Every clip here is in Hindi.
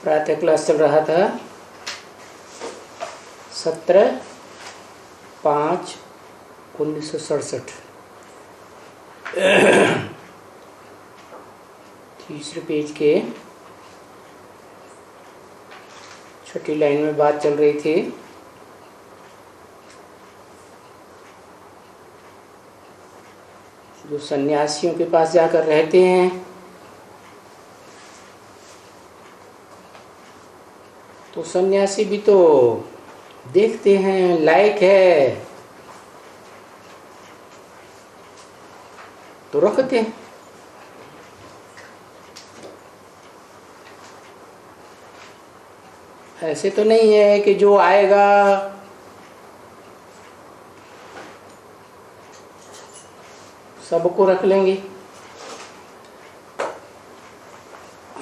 प्रातः क्लास चल रहा था 17/5/1967। तीसरे पेज के छठी लाइन में बात चल रही थी जो सन्यासियों के पास जाकर रहते हैं तो सन्यासी भी तो देखते हैं लायक है तो रखते हैं। ऐसे तो नहीं है कि जो आएगा सबको रख लेंगे।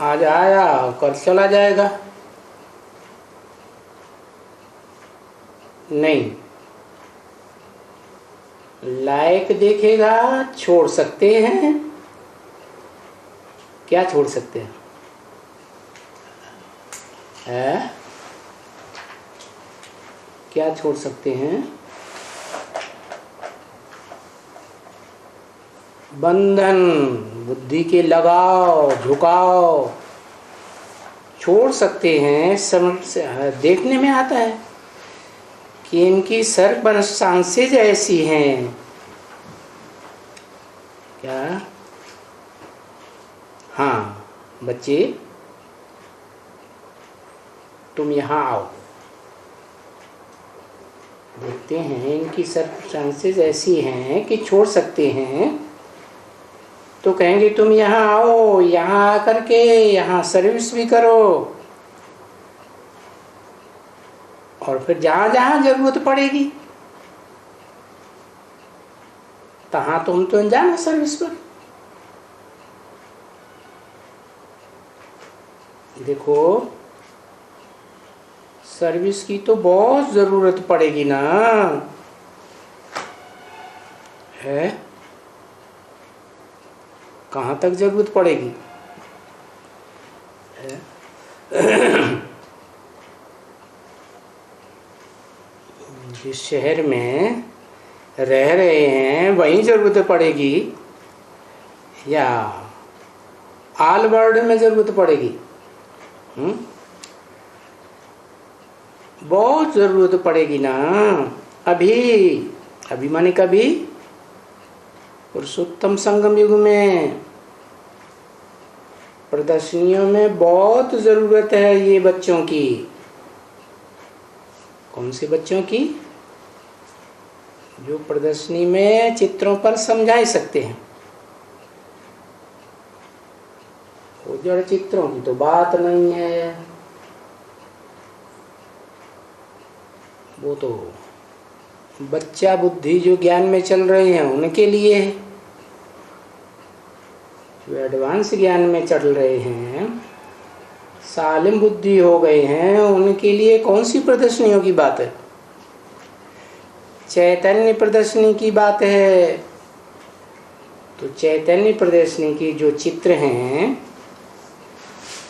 आज आया कल चला जाएगा, नहीं। लायक देखेगा, छोड़ सकते हैं। क्या छोड़ सकते हैं? क्या छोड़ सकते हैं? बंधन, बुद्धि के लगाव झुकाव छोड़ सकते हैं। समझ देखने में आता है कि इनकी सर्कमस्टांसेस ऐसी हैं। क्या? हाँ बच्चे, तुम यहाँ आओ। देखते हैं इनकी सर्कमस्टांसेस ऐसी हैं कि छोड़ सकते हैं तो कहेंगे तुम यहाँ आओ, यहाँ आकर के यहाँ सर्विस भी करो और फिर जहाँ जहाँ जरूरत पड़ेगी तहाँ तुम तो जाना सर्विस पर। देखो सर्विस की तो बहुत जरूरत पड़ेगी ना, है? कहाँ तक जरूरत पड़ेगी? जिस शहर में रह रहे हैं वहीं जरूरत पड़ेगी या ऑल वर्ल्ड में जरूरत पड़ेगी? बहुत जरूरत पड़ेगी ना। अभी माने कभी पुरुषोत्तम संगम युग में प्रदर्शनियों में बहुत जरूरत है ये बच्चों की। कौन से बच्चों की? जो प्रदर्शनी में चित्रों पर समझा सकते हैं। वो जड़ चित्रों की तो बात नहीं है, वो तो बच्चा बुद्धि जो ज्ञान में चल रहे हैं उनके लिए है। जो एडवांस ज्ञान में चल रहे हैं, सालिम बुद्धि हो गए हैं, उनके लिए कौन सी प्रदर्शनियों की बात है? चैतन्य प्रदर्शनी की बात है। तो चैतन्य प्रदर्शनी की जो चित्र हैं,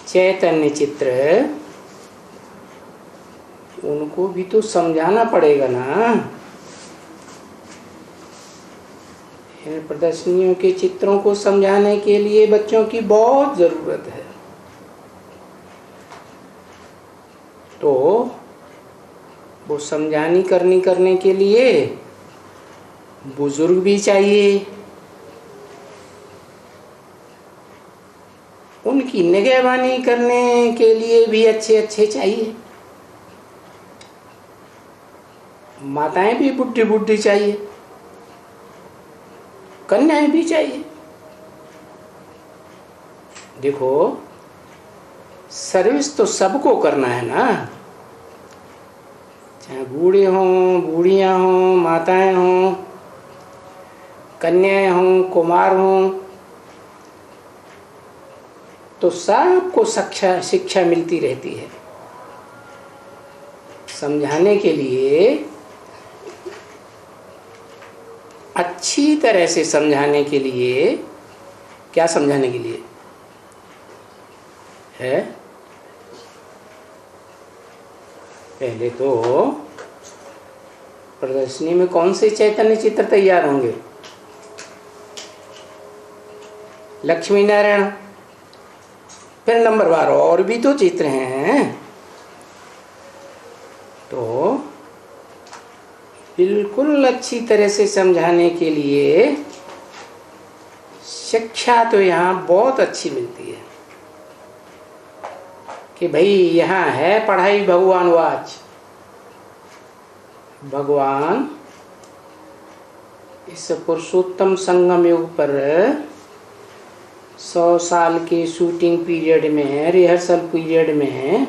चैतन्य चित्र, उनको भी तो समझाना पड़ेगा ना। इन प्रदर्शनियों के चित्रों को समझाने के लिए बच्चों की बहुत जरूरत है। तो वो समझानी करने के लिए बुजुर्ग भी चाहिए, उनकी निगहबानी करने के लिए भी अच्छे चाहिए। माताएं भी बुढ़ी चाहिए, कन्याएं भी चाहिए। देखो सर्विस तो सबको करना है ना, चाहे बूढ़े हों, बूढ़ियां हों, माताएं हों, कन्याएं हों, कुमार हों, तो सबको शिक्षा मिलती रहती है। समझाने के लिए, अच्छी तरह से समझाने के लिए, क्या समझाने के लिए है? पहले तो प्रदर्शनी में कौन से चैतन्य चित्र तैयार होंगे? लक्ष्मी नारायण। फिर नंबर 12 और भी तो चित्र हैं। तो बिल्कुल अच्छी तरह से समझाने के लिए शिक्षा तो यहाँ बहुत अच्छी मिलती है कि भाई यहाँ है पढ़ाई भगवानवाच। भगवान इस पुरुषोत्तम संगम युग पर 100 साल के शूटिंग पीरियड में, रिहर्सल पीरियड में,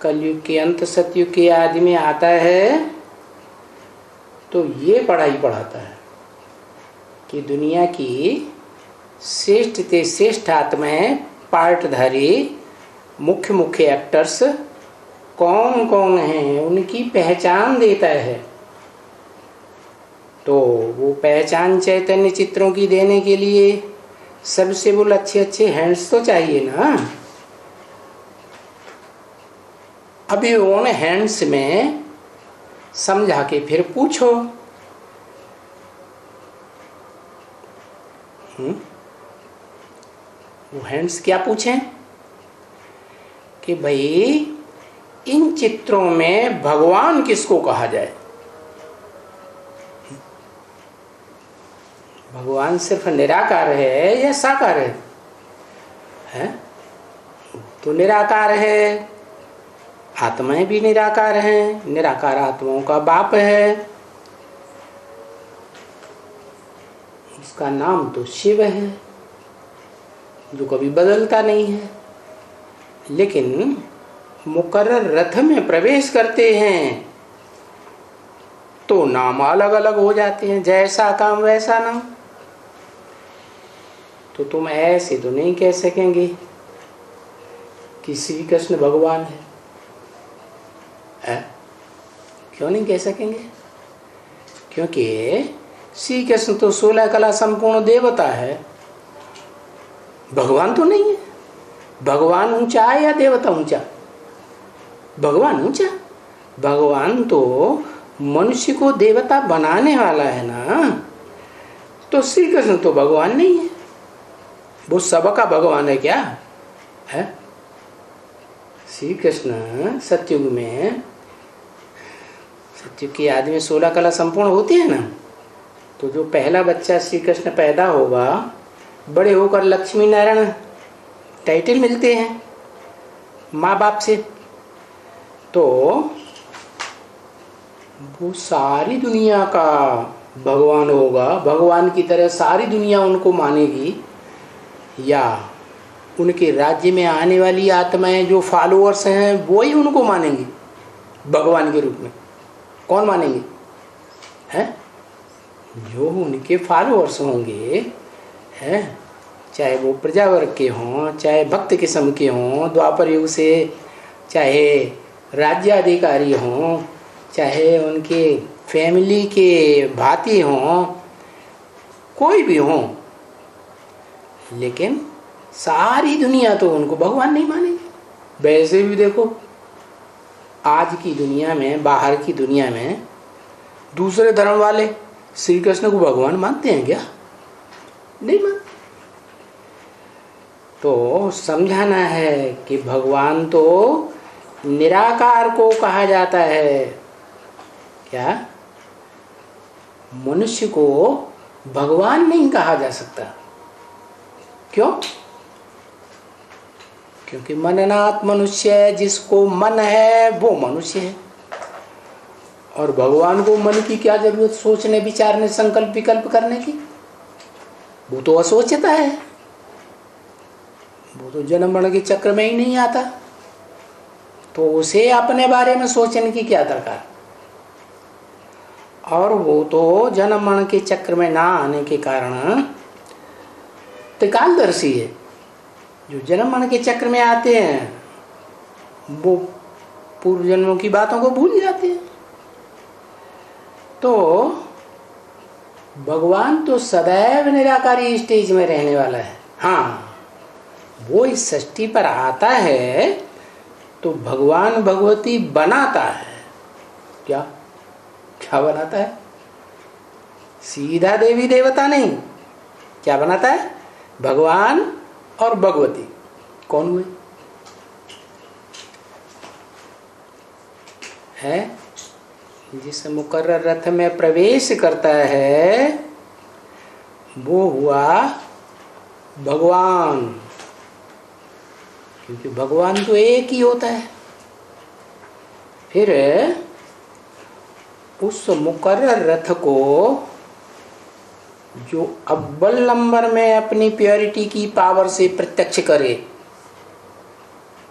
कलयुग के अंत सतयुग के आदि में आता है तो ये पढ़ाई पढ़ाता है कि दुनिया की श्रेष्ठ से श्रेष्ठ आत्माएं, पार्टधारी, मुख्य मुख्य एक्टर्स कौन कौन हैं, उनकी पहचान देता है। तो वो पहचान चैतन्य चित्रों की देने के लिए सबसे बोल अच्छे अच्छे हैंड्स तो चाहिए ना। अभी उन हैंड्स में समझा के फिर पूछो। वो हैंड्स क्या पूछें कि भाई इन चित्रों में भगवान किसको कहा जाए? भगवान सिर्फ निराकार है या साकार है? तो निराकार है, आत्माएं भी निराकार हैं, निराकार आत्माओं का बाप है, उसका नाम तो शिव है जो कभी बदलता नहीं है। लेकिन मुकर्रर रथ में प्रवेश करते हैं तो नाम अलग अलग हो जाते हैं, जैसा काम वैसा नाम। तो तुम ऐसे तो नहीं कह सकेंगे कि श्री कृष्ण भगवान है? क्यों नहीं कह सकेंगे? क्योंकि श्री कृष्ण तो 16 कला संपूर्ण देवता है, भगवान तो नहीं है। भगवान ऊंचा है या देवता ऊंचा? भगवान ऊंचा। भगवान तो मनुष्य को देवता बनाने वाला है ना। तो श्री कृष्ण तो भगवान नहीं है, वो सबका भगवान है क्या है? श्री कृष्ण सतयुग में, सतयुग की आदि में 16 कला संपूर्ण होती है ना। तो जो पहला बच्चा श्री कृष्ण पैदा होगा, बड़े होकर लक्ष्मी नारायण टाइटल मिलते हैं माँ बाप से। तो वो सारी दुनिया का भगवान होगा, भगवान की तरह सारी दुनिया उनको मानेगी, या उनके राज्य में आने वाली आत्माएं जो फॉलोअर्स हैं वो ही उनको मानेंगी भगवान के रूप में? कौन मानेंगे? हैं? जो उनके फॉलोअर्स होंगे, हैं, चाहे वो प्रजावर्ग के हों, चाहे भक्त किस्म के हों द्वापर युग से, चाहे राज्याधिकारी हों, चाहे उनके फैमिली के भाती हों, कोई भी हों, लेकिन सारी दुनिया तो उनको भगवान नहीं मानेगी। वैसे भी देखो आज की दुनिया में, बाहर की दुनिया में दूसरे धर्म वाले श्री कृष्ण को भगवान मानते हैं क्या? नहीं मानते। तो समझाना है कि भगवान तो निराकार को कहा जाता है। क्या? मनुष्य को भगवान नहीं कहा जा सकता। क्यों? क्योंकि मननात् मनुष्य है, जिसको मन है वो मनुष्य है। और भगवान को मन की क्या जरूरत सोचने, विचारने, संकल्प विकल्प करने की? वो तो असोचता है, वो तो जन्म मरण के चक्र में ही नहीं आता, तो उसे अपने बारे में सोचने की क्या दरकार? और वो तो जन्म मरण के चक्र में ना आने के कारण त्रिकालदर्शी है। जो जन्म मरण के चक्र में आते हैं वो पूर्व जन्मों की बातों को भूल जाते हैं। तो भगवान तो सदैव निराकारी स्टेज में रहने वाला है। हाँ, वो इस सृष्टि पर आता है तो भगवान भगवती बनाता है क्या? क्या बनाता है? सीधा देवी देवता नहीं, क्या बनाता है? भगवान और भगवती कौन हुए? है जिस मुकर्रर रथ में प्रवेश करता है वो हुआ भगवान, क्योंकि भगवान तो एक ही होता है। फिर उस मुकर्रर रथ को जो अव्वल नंबर में अपनी प्योरिटी की पावर से प्रत्यक्ष करे,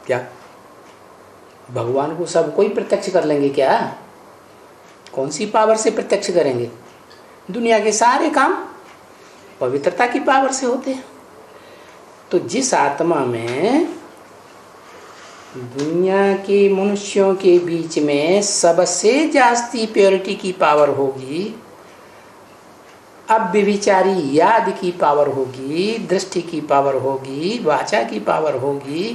क्या भगवान को सब कोई प्रत्यक्ष कर लेंगे क्या? कौन सी पावर से प्रत्यक्ष करेंगे? दुनिया के सारे काम पवित्रता की पावर से होते हैं। तो जिस आत्मा में दुनिया के मनुष्यों के बीच में सबसे जास्ती प्योरिटी की पावर होगी, अव्यभिचारी याद की पावर होगी, दृष्टि की पावर होगी, वाचा की पावर होगी,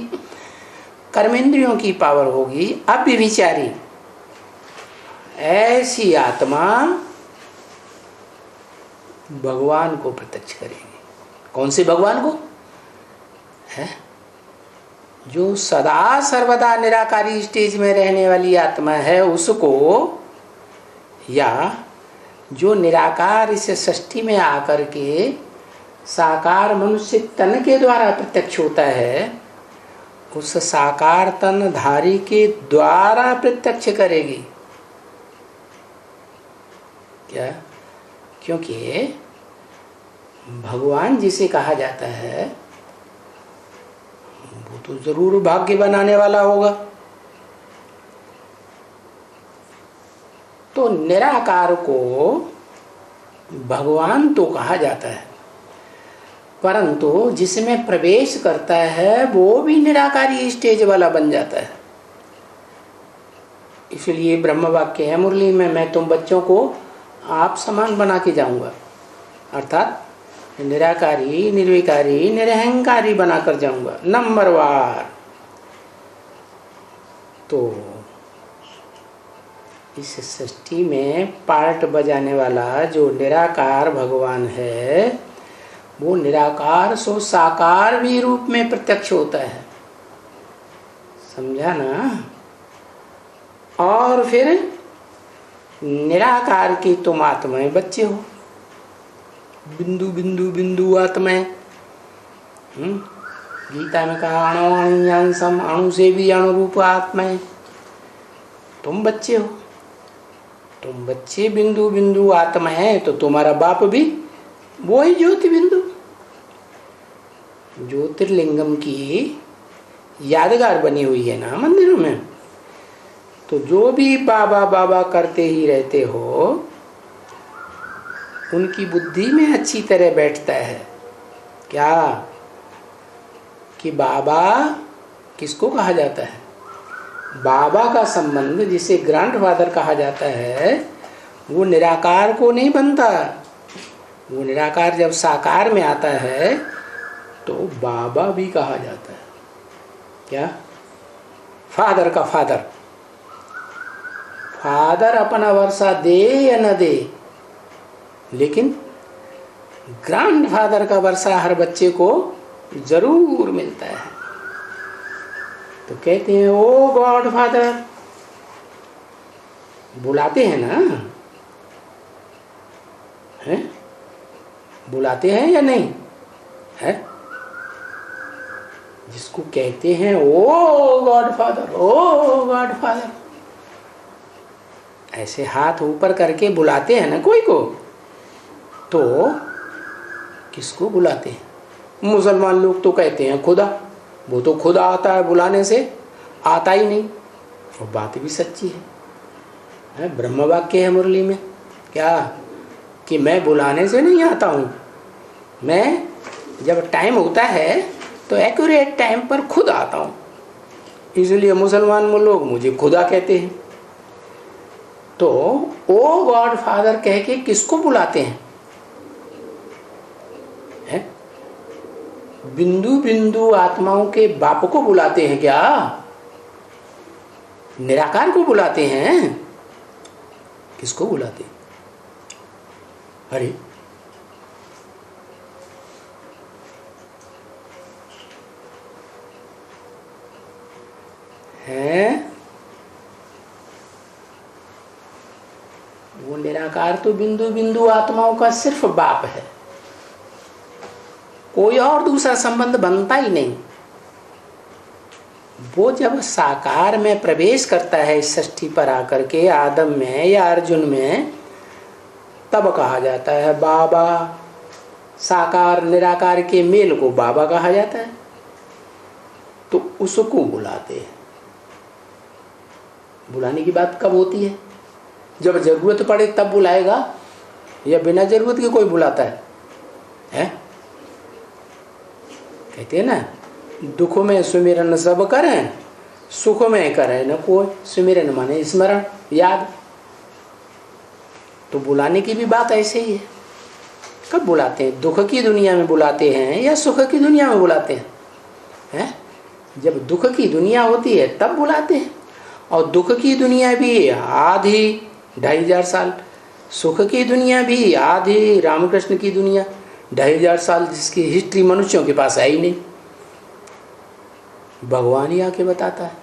कर्मेंद्रियों की पावर होगी, अव्यभिचारी, ऐसी आत्मा भगवान को प्रत्यक्ष करेगी। कौन से भगवान को? है जो सदा सर्वदा निराकारी स्टेज में रहने वाली आत्मा है उसको, या जो निराकार इस सृष्टि में आकर के साकार मनुष्य तन के द्वारा प्रत्यक्ष होता है, उस साकार तन धारी के द्वारा प्रत्यक्ष करेगी। क्या? क्योंकि भगवान जिसे कहा जाता है वो तो जरूर भाग्य बनाने वाला होगा। तो निराकार को भगवान तो कहा जाता है, परंतु जिसमें प्रवेश करता है वो भी निराकारी स्टेज वाला बन जाता है। इसलिए ब्रह्म वाक्य है मुरली में, मैं तुम बच्चों को आप समान बना के जाऊंगा, अर्थात निराकारी, निर्विकारी, निरहंकारी बनाकर जाऊंगा नंबरवार। तो इस सृष्टि में पार्ट बजाने वाला जो निराकार भगवान है वो निराकार सो साकार भी रूप में प्रत्यक्ष होता है, समझा ना? और फिर निराकार की तुम आत्माएं बच्चे हो, बिंदु बिंदु बिंदु आत्माएं। गीता में कहा अणु अणुयांसम, अणु से भी अणु रूप आत्माएं। तुम बच्चे हो, तुम बच्चे बिंदु बिंदु आत्मा है, तो तुम्हारा बाप भी वो ही ज्योति बिंदु। ज्योतिर्लिंगम की यादगार बनी हुई है ना मंदिरों में, तो जो भी बाबा बाबा करते ही रहते हो उनकी बुद्धि में अच्छी तरह बैठता है क्या कि बाबा किसको कहा जाता है? बाबा का संबंध जिसे ग्रैंडफादर कहा जाता है वो निराकार को नहीं बनता। वो निराकार जब साकार में आता है तो बाबा भी कहा जाता है क्या? फादर का फादर। फादर अपना वर्षा दे या न दे, लेकिन ग्रैंडफादर का वर्षा हर बच्चे को जरूर मिलता है। तो कहते हैं ओ गॉड फादर, बुलाते हैं ना, हैं? बुलाते हैं या नहीं है? जिसको कहते हैं ओ गॉड फादर, ओ गॉड फादर, ऐसे हाथ ऊपर करके बुलाते हैं ना कोई को, तो किसको बुलाते हैं? मुसलमान लोग तो कहते हैं खुदा, वो तो खुदा आता है, बुलाने से आता ही नहीं। और बात भी सच्ची है, ब्रह्म वाक्य है मुरली में क्या कि मैं बुलाने से नहीं आता हूँ, मैं जब टाइम होता है तो एक्यूरेट टाइम पर खुद आता हूँ। इसलिए मुसलमान लोग मुझे खुदा कहते हैं। तो ओ गॉड फादर कह के किसको बुलाते हैं? बिंदु बिंदु आत्माओं के बाप को बुलाते हैं क्या? निराकार को बुलाते हैं। किसको बुलाते हैं? अरे हैं, वो निराकार तो बिंदु बिंदु आत्माओं का सिर्फ बाप है, कोई और दूसरा संबंध बनता ही नहीं। वो जब साकार में प्रवेश करता है इस सृष्टि पर आकर के, आदम में या अर्जुन में, तब कहा जाता है बाबा। साकार निराकार के मेल को बाबा कहा जाता है, तो उसको बुलाते हैं। बुलाने की बात कब होती है? जब जरूरत पड़े तब बुलाएगा, या बिना जरूरत के कोई बुलाता है? कहते हैं ना, दुख में सुमिरन सब करें, सुख में करें न कोई। सुमिरन माने स्मरण, याद। तो बुलाने की भी बात ऐसे ही है। कब बुलाते हैं? दुख की दुनिया में बुलाते हैं या सुख की दुनिया में बुलाते हैं? जब दुख की दुनिया होती है तब बुलाते हैं। और दुख की दुनिया भी आधी 2500 साल, सुख की दुनिया भी आधी, रामकृष्ण की दुनिया 2500 साल, जिसकी हिस्ट्री मनुष्यों के पास है ही नहीं। भगवान ही आके बताता है।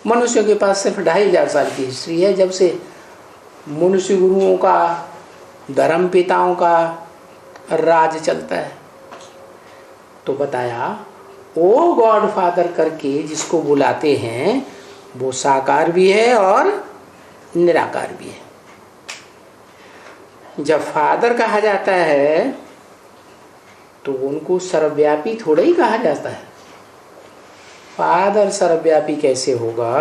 मनुष्यों के पास सिर्फ 2500 साल की हिस्ट्री है, जब से मनुष्य गुरुओं का, धर्म पिताओं का राज चलता है। तो बताया ओ गॉड फादर करके जिसको बुलाते हैं, वो साकार भी है और निराकार भी है। जब फादर कहा जाता है तो उनको सर्वव्यापी थोड़ा ही कहा जाता है। फादर सर्वव्यापी कैसे होगा?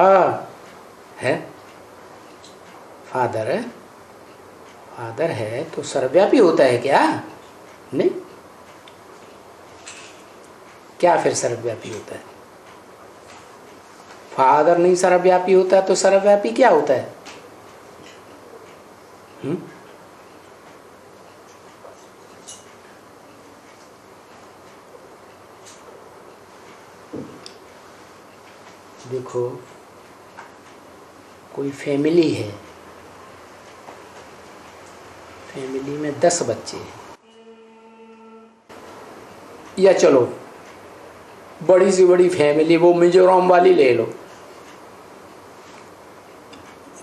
है फादर है तो सर्वव्यापी होता है क्या? नहीं। क्या फिर सर्वव्यापी होता है? फादर नहीं सर्वव्यापी होता तो सर्वव्यापी क्या होता है? देखो, कोई फैमिली है, फैमिली में 10 बच्चे हैं, या चलो बड़ी से बड़ी फैमिली वो मिजोरम वाली ले लो,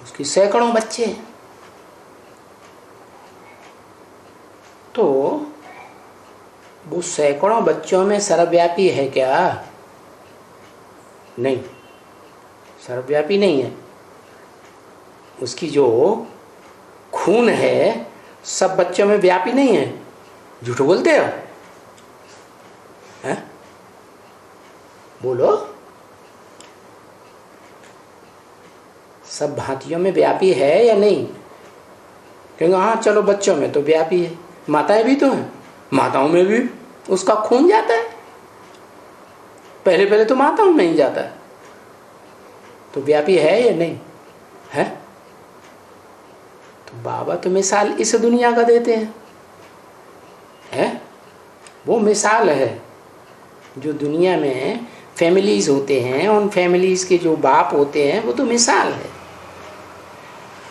उसकी सैकड़ों बच्चे हैं। तो वो सैकड़ों बच्चों में सर्वव्यापी है क्या? नहीं, सर्वव्यापी नहीं है। उसकी जो खून है सब बच्चों में व्यापी नहीं है। झूठ बोलते हो? हैं? बोलो, सब भांतियों में व्यापी है या नहीं? क्योंकि हाँ चलो बच्चों में तो व्यापी है, माताएं भी तो हैं, माताओं में भी उसका खून जाता है। पहले तो माताओं में ही जाता है, तो व्यापी है या नहीं है? तो बाबा तो मिसाल इस दुनिया का देते हैं। वो मिसाल है जो दुनिया में फैमिलीज होते हैं, उन फैमिलीज के जो बाप होते हैं वो तो मिसाल है।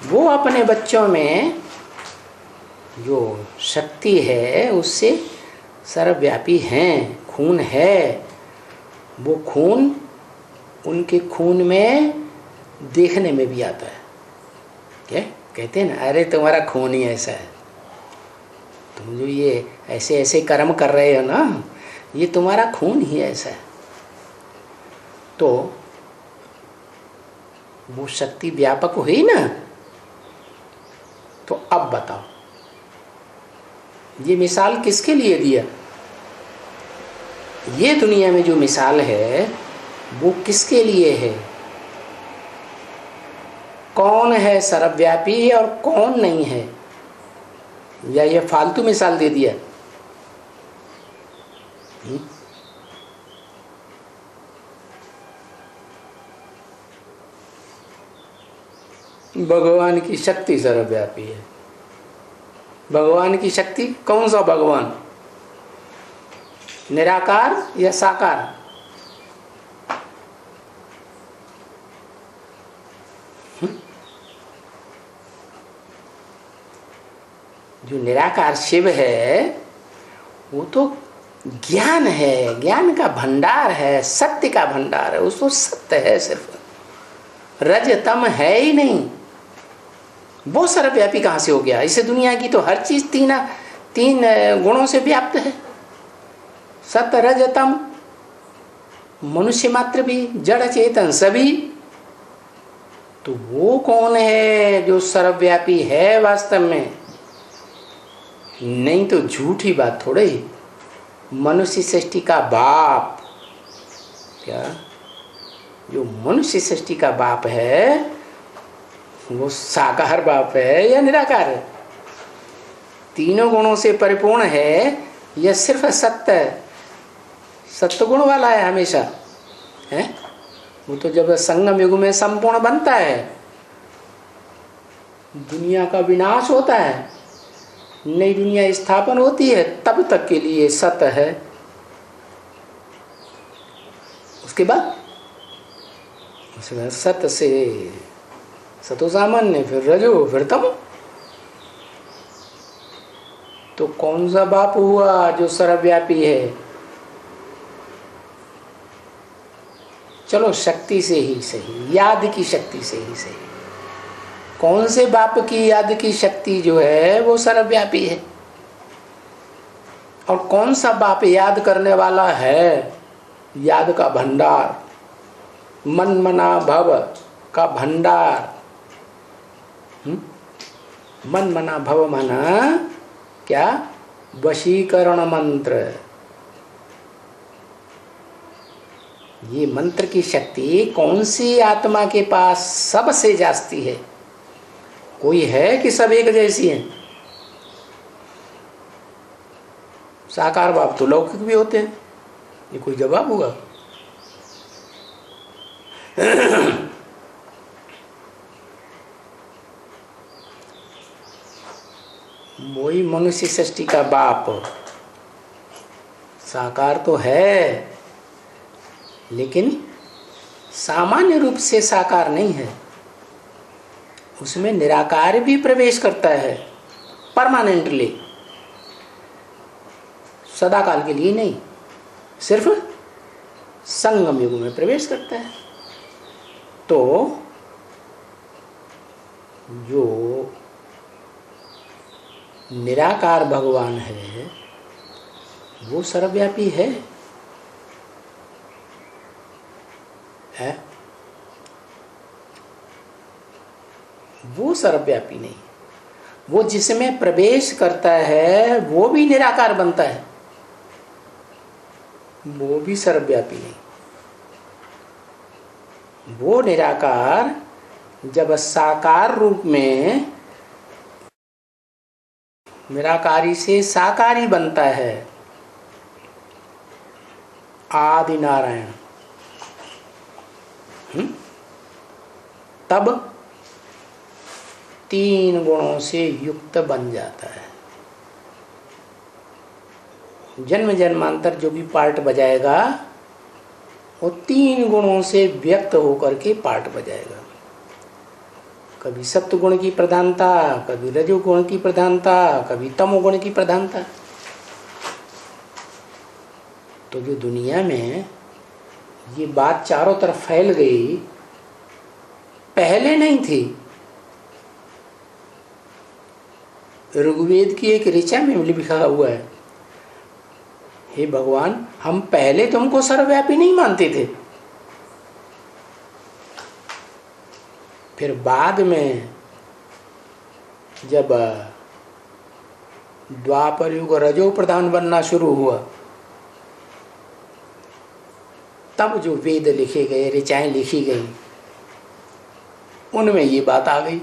वो अपने बच्चों में जो शक्ति है उससे सर्वव्यापी हैं, खून है। वो खून उनके खून में देखने में भी आता है। क्या कहते हैं ना, अरे तुम्हारा खून ही ऐसा है, तुम जो ये ऐसे ऐसे कर्म कर रहे हो ना, ये तुम्हारा खून ही ऐसा है। तो वो शक्ति व्यापक हुई ना। तो अब बताओ, ये मिसाल किसके लिए दिया? ये दुनिया में जो मिसाल है वो किसके लिए है? कौन है सर्वव्यापी और कौन नहीं है? या ये फालतू मिसाल दे दिया? भगवान की शक्ति सर्वव्यापी है। भगवान की शक्ति, कौन सा भगवान? निराकार या साकार? जो निराकार शिव है वो तो ज्ञान है, ज्ञान का भंडार है, सत्य का भंडार है। उसको सत्य है, सिर्फ रज तम है ही नहीं। वो सर्वव्यापी कहाँ से हो गया? इसे दुनिया की तो हर चीज तीन गुणों से व्याप्त है। सत्य रज तम, मनुष्य मात्र भी, जड़ चेतन सभी। तो वो कौन है जो सर्वव्यापी है वास्तव में? नहीं तो झूठी बात थोड़े ही। मनुष्य सृष्टि का बाप, क्या जो मनुष्य सृष्टि का बाप है वो साकार बाप है या निराकार है? तीनों गुणों से परिपूर्ण है या सिर्फ सत्य गुण वाला है हमेशा है? वो तो जब संगम युग में संपूर्ण बनता है, दुनिया का विनाश होता है, नई दुनिया स्थापन होती है, तब तक के लिए सत है। उसके बाद सत से सतो सामान्य, फिर रजो, फिर तम। तो कौन सा बाप हुआ जो सर्वव्यापी है? चलो शक्ति से ही सही, याद की शक्ति से ही सही। कौन से बाप की याद की शक्ति जो है वो सर्वव्यापी है? और कौन सा बाप याद करने वाला है? याद का भंडार, मन मना भव का भंडार। मन मना भव मना क्या? वशीकरण मंत्र। ये मंत्र की शक्ति कौन सी आत्मा के पास सबसे जास्ती है? कोई है कि सब एक जैसी हैं? साकार बाप तो लौकिक भी होते हैं, ये कोई जवाब होगा? वही मनुष्य सृष्टि का बाप साकार तो है, लेकिन सामान्य रूप से साकार नहीं है। उसमें निराकार भी प्रवेश करता है परमानेंटली, सदा काल के लिए नहीं, सिर्फ संगम युग में प्रवेश करता है। तो जो निराकार भगवान है वो सर्वव्यापी है? वो सर्वव्यापी नहीं। वो जिसमें प्रवेश करता है वो भी निराकार बनता है, वो भी सर्वव्यापी नहीं। वो निराकार जब साकार रूप में निराकारी से साकारी बनता है, आदि नारायण, तब तीन गुणों से युक्त बन जाता है। जन्म जन्मांतर जो भी पार्ट बजाएगा वो तीन गुणों से व्यक्त होकर के पार्ट बजाएगा। कभी सत्वगुण की प्रधानता, कभी रजोगुण की प्रधानता, कभी तमोगुण की प्रधानता। तो जो दुनिया में ये बात चारों तरफ फैल गई, पहले नहीं थी। ऋग्वेद की एक ऋचा में लिखा हुआ है, हे भगवान, हम पहले तुमको सर्वव्यापी नहीं मानते थे, फिर बाद में जब द्वापर युग रजो प्रधान बनना शुरू हुआ, तब जो वेद लिखे गए, ऋचाएं लिखी गई, उनमें ये बात आ गई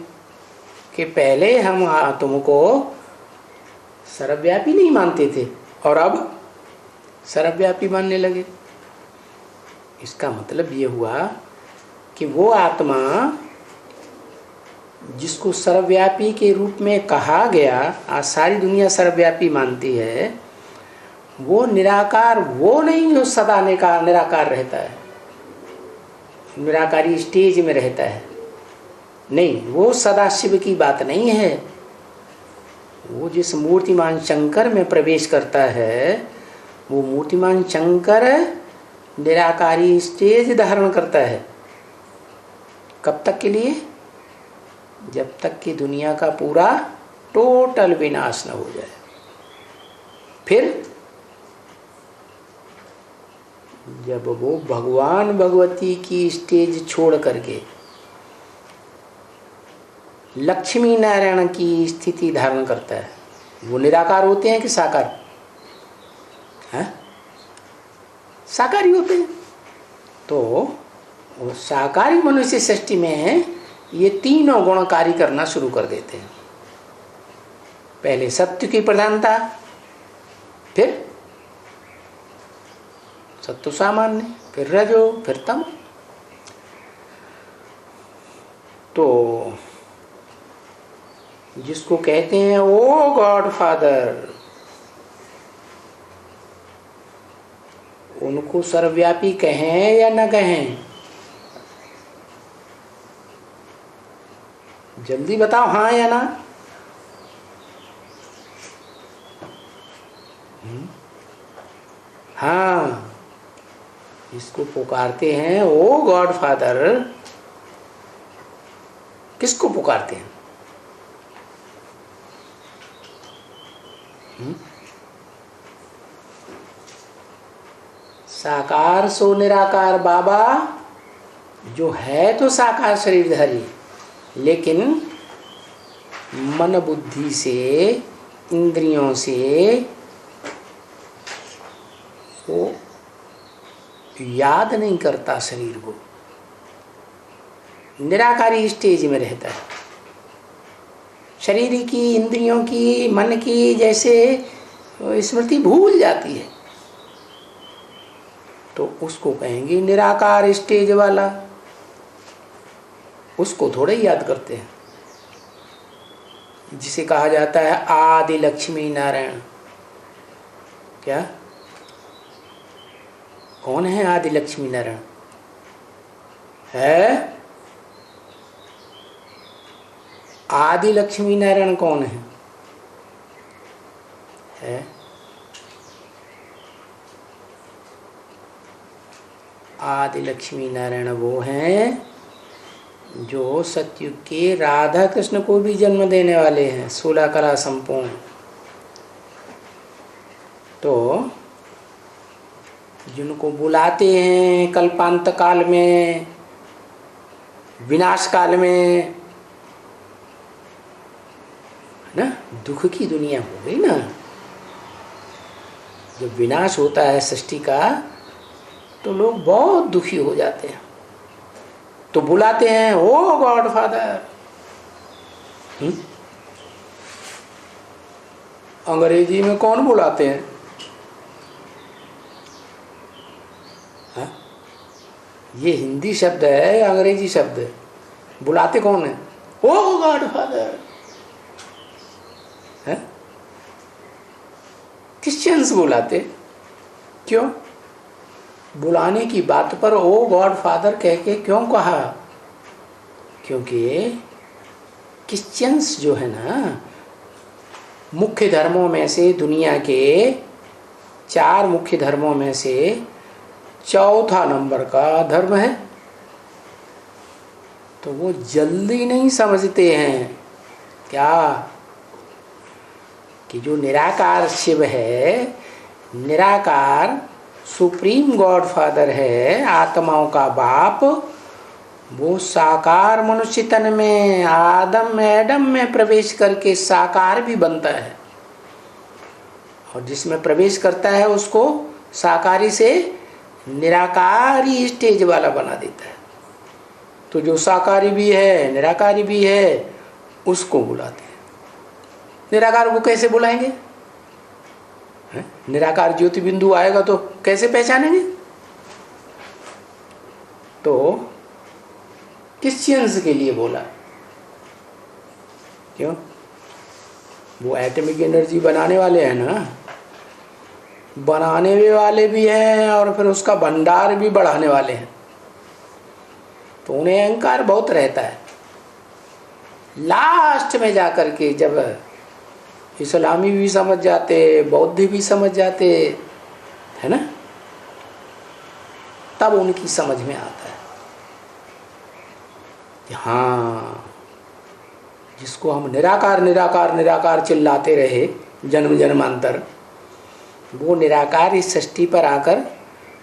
कि पहले हम तुमको सर्वव्यापी नहीं मानते थे और अब सर्वव्यापी मानने लगे। इसका मतलब ये हुआ कि वो आत्मा जिसको सर्वव्यापी के रूप में कहा गया, आज सारी दुनिया सर्वव्यापी मानती है, वो निराकार वो नहीं जो सदा निराकार रहता है, निराकारी स्टेज में रहता है। नहीं, वो सदाशिव की बात नहीं है। वो जिस मूर्तिमान शंकर में प्रवेश करता है, वो मूर्तिमान शंकर निराकारी स्टेज धारण करता है। कब तक के लिए? जब तक कि दुनिया का पूरा टोटल विनाश न हो जाए। फिर जब वो भगवान भगवती की स्टेज छोड़ करके लक्ष्मी नारायण की स्थिति धारण करता है, वो निराकार होते हैं कि साकार? है? साकारी होते हैं। तो वो साकारी मनुष्य सृष्टि में ये तीनों गुण कार्य करना शुरू कर देते हैं। पहले सत्य की प्रधानता, फिर सत्व सामान्य, फिर रजो, फिर तम। तो जिसको कहते हैं ओ गॉड फादर, उनको सर्वव्यापी कहें या न कहें? जल्दी बताओ, हाँ या ना? हाँ, इसको पुकारते हैं ओ गॉड फादर। किसको पुकारते हैं? साकार सो निराकार बाबा, जो है तो साकार शरीरधारी, लेकिन मन बुद्धि से, इंद्रियों से वो याद नहीं करता शरीर को, निराकारी स्टेज में रहता है। शरीर की, इंद्रियों की, मन की जैसे स्मृति भूल जाती है, तो उसको कहेंगे निराकार स्टेज वाला। उसको थोड़े याद करते हैं, जिसे कहा जाता है आदि लक्ष्मी नारायण। क्या? कौन है आदि लक्ष्मी नारायण? है? आदि लक्ष्मी नारायण कौन है? है? आदि लक्ष्मी नारायण वो हैं जो सतयुग के राधा कृष्ण को भी जन्म देने वाले हैं, 16 कला संपूर्ण। तो जिनको बुलाते हैं कल्पांत काल में, विनाश काल में, ना, दुख की दुनिया हो गई ना। जब विनाश होता है सृष्टि का, तो लोग बहुत दुखी हो जाते हैं, तो बुलाते हैं ओ गॉड फादर। अंग्रेजी में कौन बुलाते हैं? हा? ये हिंदी शब्द है, अंग्रेजी शब्द है। बुलाते कौन है? ओ गॉड फादर। क्रिश्चियंस बुलाते। क्यों? बुलाने की बात पर ओ गॉड फादर कह के क्यों कहा? क्योंकि क्रिश्चियंस जो है ना, मुख्य धर्मों में से, दुनिया के 4 मुख्य धर्मों में से चौथा नंबर का धर्म है। तो वो जल्दी नहीं समझते हैं क्या कि जो निराकार शिव है, निराकार सुप्रीम गॉड फादर है, आत्माओं का बाप, वो साकार मनुष्य तन में, आदम एडम में प्रवेश करके साकार भी बनता है, और जिसमें प्रवेश करता है उसको साकारी से निराकारी स्टेज वाला बना देता है। तो जो साकारी भी है, निराकारी भी है, उसको बुलाते हैं। निराकार को कैसे बुलाएंगे? निराकार ज्योति बिंदु आएगा तो कैसे पहचानेंगे? तो क्रिश्चियंस के लिए बोला। क्यों? वो एटॉमिक एनर्जी बनाने वाले हैं ना, बनाने वाले भी हैं और फिर उसका भंडार भी बढ़ाने वाले हैं, तो उन्हें अहंकार बहुत रहता है। लास्ट में जाकर के जब इस्लामी भी समझ जाते, बौद्ध भी समझ जाते, है ना, तब उनकी समझ में आता है कि हाँ, जिसको हम निराकार निराकार निराकार चिल्लाते रहे जन्म जन्मांतर, वो निराकार इस सृष्टि पर आकर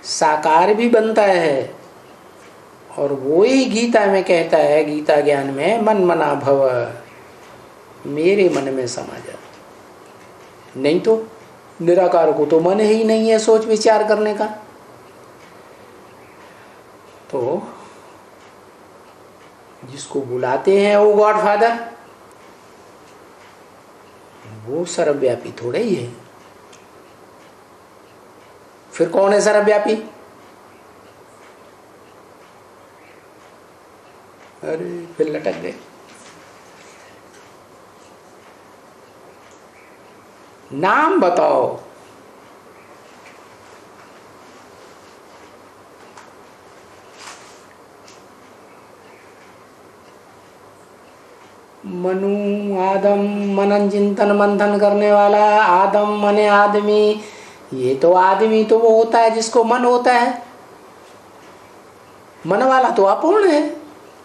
साकार भी बनता है। और वो ही गीता में कहता है, गीता ज्ञान में, मन मना भव, मेरे मन में समा जा। नहीं तो निराकार को तो मन ही नहीं है सोच विचार करने का। तो जिसको बुलाते हैं वो गॉड फादर, वो सर्वव्यापी थोड़े ही है। फिर कौन है सर्वव्यापी? अरे फिर लटक गए। नाम बताओ। मनु आदम, मनन चिंतन मंथन करने वाला आदम मने आदमी। ये तो आदमी तो वो होता है जिसको मन होता है। मन वाला तो अपूर्ण है,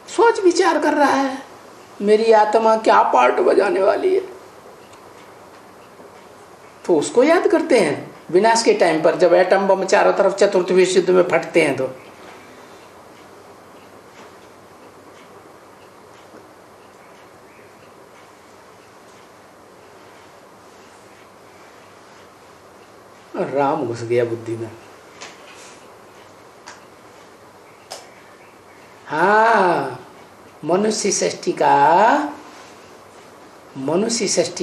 सोच विचार कर रहा है मेरी आत्मा क्या पार्ट बजाने वाली है, तो उसको याद करते हैं विनाश के टाइम पर, जब एटम बम चारों तरफ चतुर्थ विश्व युद्ध में फटते हैं। तो राम घुस गया बुद्धि में। हाँ, मनुष्य सृष्टि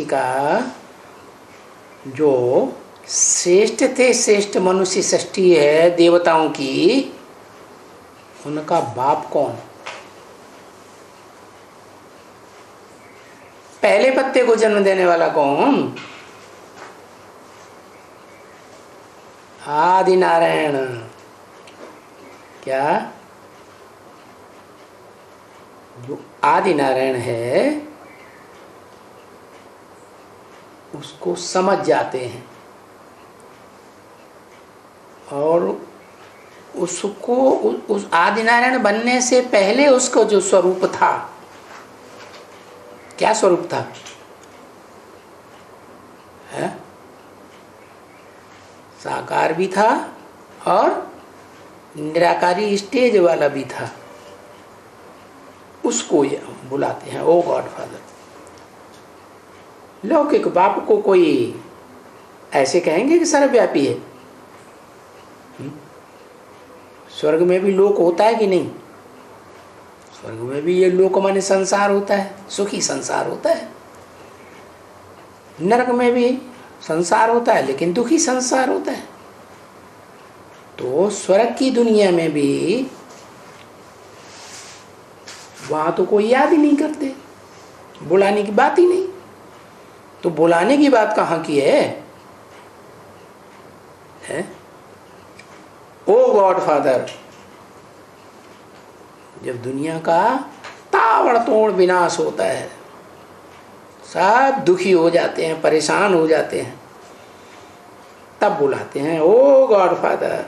का जो श्रेष्ठ थे, श्रेष्ठ मनुष्य सृष्टि है देवताओं की, उनका बाप कौन? पहले पत्ते को जन्म देने वाला कौन? आदि नारायण। क्या? जो आदि नारायण है उसको समझ जाते हैं, और उसको उस आदि नारायण बनने से पहले उसको जो स्वरूप था, क्या स्वरूप था? है? साकार भी था और निराकारी स्टेज वाला भी था। उसको बुलाते हैं ओ गॉड फादर। लौकिक बाप को कोई ऐसे कहेंगे कि सर्वव्यापी है? स्वर्ग में भी लोक होता है कि नहीं? स्वर्ग में भी ये लोक माने संसार होता है, सुखी संसार होता है। नरक में भी संसार होता है लेकिन दुखी संसार होता है। तो स्वर्ग की दुनिया में भी वहां तो कोई याद ही नहीं करते, बुलाने की बात ही नहीं। तो बुलाने की बात कहाँ की है? ओ गॉड फादर, जब दुनिया का ताबड़तोड़ विनाश होता है, सब दुखी हो जाते हैं, परेशान हो जाते हैं, तब बुलाते हैं ओ गॉड फादर।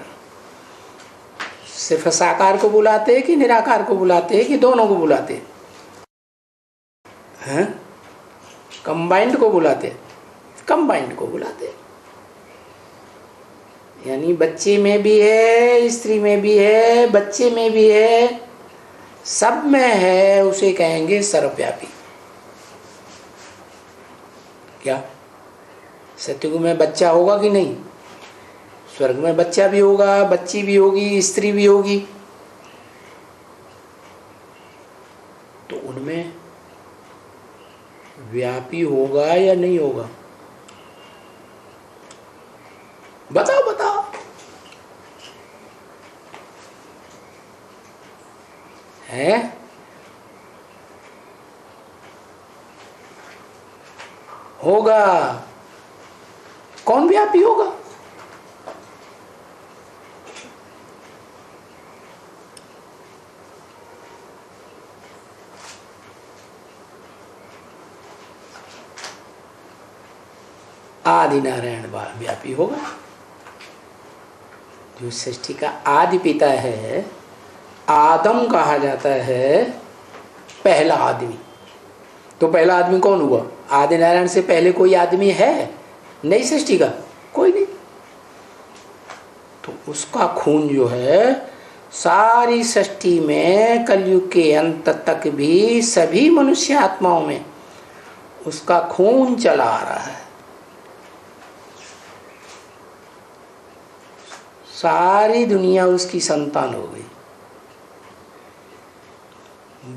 सिर्फ साकार को बुलाते हैं कि निराकार को बुलाते हैं कि दोनों को बुलाते हैं? कंबाइंड को बुलाते, कंबाइंड को बुलाते। यानी बच्चे में भी है, स्त्री में भी है, बच्चे में भी है, सब में है, उसे कहेंगे सर्वव्यापी। क्या सत्युग में बच्चा होगा कि नहीं? स्वर्ग में बच्चा भी होगा, बच्ची भी होगी, स्त्री भी होगी। तो उनमें व्यापी होगा या नहीं होगा? बताओ बताओ। है? होगा। कौन व्यापी होगा? आदि नारायण व्यापी होगा। जो सृष्टि का आदि पिता है, आदम कहा जाता है पहला आदमी। तो पहला आदमी कौन हुआ? आदि नारायण से पहले कोई आदमी है नई सृष्टि का? कोई नहीं। तो उसका खून जो है सारी सृष्टि में कलयुग के अंत तक भी सभी मनुष्य आत्माओं में उसका खून चला आ रहा है। सारी दुनिया उसकी संतान हो गई।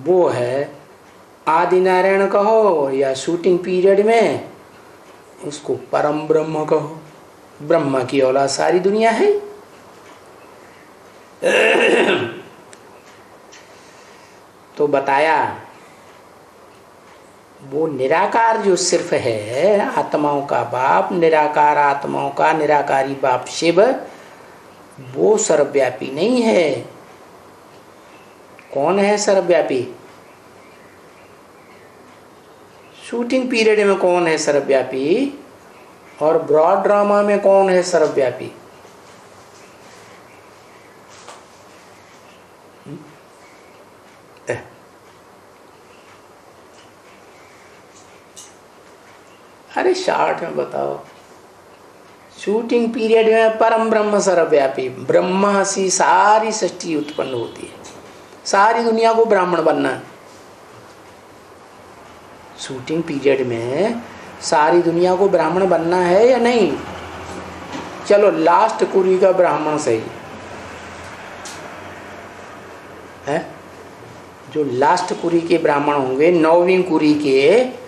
वो है आदि नारायण कहो या शूटिंग पीरियड में उसको परम ब्रह्म कहो। ब्रह्मा की औलाद सारी दुनिया है। तो बताया वो निराकार जो सिर्फ है, आत्माओं का बाप, निराकार आत्माओं का निराकारी बाप शिव, वो सर्वव्यापी नहीं है। कौन है सर्वव्यापी? शूटिंग पीरियड में कौन है सर्वव्यापी और ब्रॉड ड्रामा में कौन है सर्वव्यापी? अरे शॉर्ट में बताओ। शूटिंग पीरियड में परम ब्रह्म सर्वव्यापी, ब्रह्मा से सारी सृष्टि उत्पन्न होती है। सारी दुनिया को ब्राह्मण बनना है। शूटिंग पीरियड में सारी दुनिया को ब्राह्मण बनना है या नहीं? चलो लास्ट कुरी का ब्राह्मण सही है। जो लास्ट कुरी के ब्राह्मण होंगे, 9वीं कुरी के,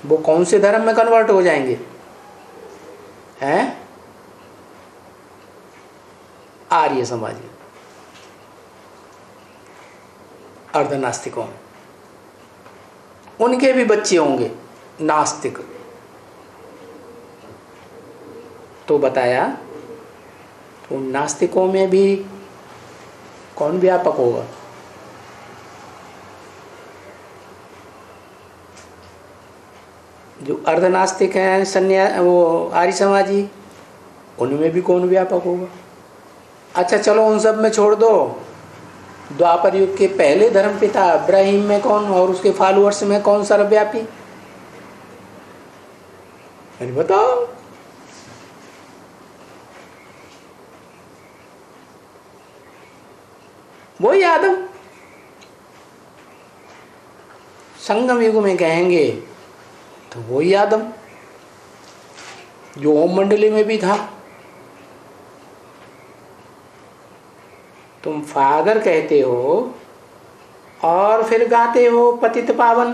वो कौन से धर्म में कन्वर्ट हो जाएंगे? हैं? आर्य समाज में, अर्धनास्तिकों में। उनके भी बच्चे होंगे नास्तिक। तो बताया तो नास्तिकों में भी कौन व्यापक होगा? जो अर्धनास्तिक हैं, वो आर्य समाजी, उनमें भी कौन व्यापक होगा? अच्छा चलो उन सब में छोड़ दो। द्वापर युग के पहले धर्मपिता इब्राहिम में कौन और उसके फॉलोअर्स में कौन सर्वव्यापी? अरे बताओ। वही आदम। संगम युग में कहेंगे तो वही आदम जो ओम मंडली में भी था। तुम फादर कहते हो और फिर गाते हो पतित पावन।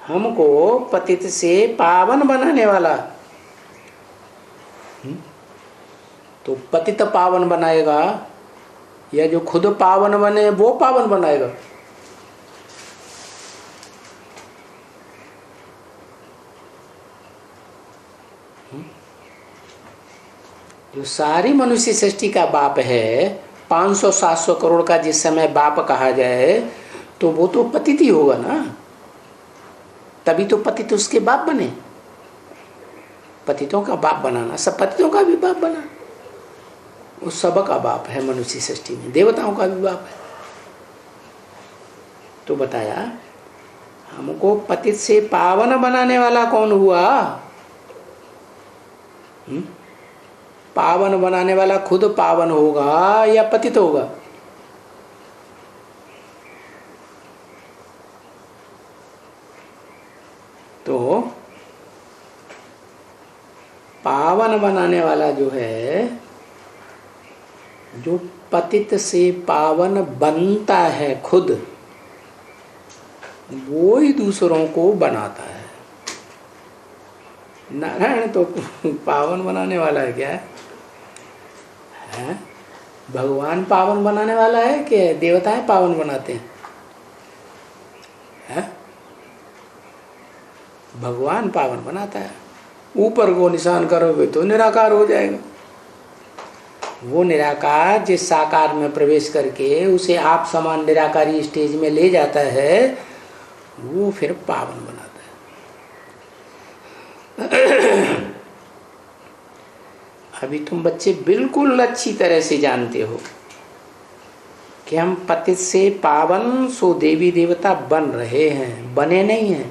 हमको पतित से पावन बनाने वाला। तो पतित पावन बनाएगा या जो खुद पावन बने वो पावन बनाएगा? जो सारी मनुष्य सृष्टि का बाप है, 500-700 करोड़ का जिस समय बाप कहा जाए तो वो तो पतित ही होगा ना। तभी तो पतित उसके बाप बने। पतितों का बाप बनाना, सब पतितों का भी बाप बना। वो सब का बाप है मनुष्य सृष्टि में, देवताओं का भी बाप है। तो बताया हमको पतित से पावन बनाने वाला कौन हुआ? पावन बनाने वाला खुद पावन होगा या पतित होगा? तो पावन बनाने वाला जो है, जो पतित से पावन बनता है खुद, वो ही दूसरों को बनाता है। नारायण तो पावन बनाने वाला है क्या है? भगवान पावन बनाने वाला है कि देवताएं पावन बनाते हैं? भगवान पावन बनाता है। ऊपर को निशान करोगे तो निराकार हो जाएगा। वो निराकार जिस साकार में प्रवेश करके उसे आप समान निराकारी स्टेज में ले जाता है, वो फिर पावन बनाता है। अभी तुम बच्चे बिल्कुल अच्छी तरह से जानते हो कि हम पतित से पावन सो देवी देवता बन रहे हैं, बने नहीं हैं।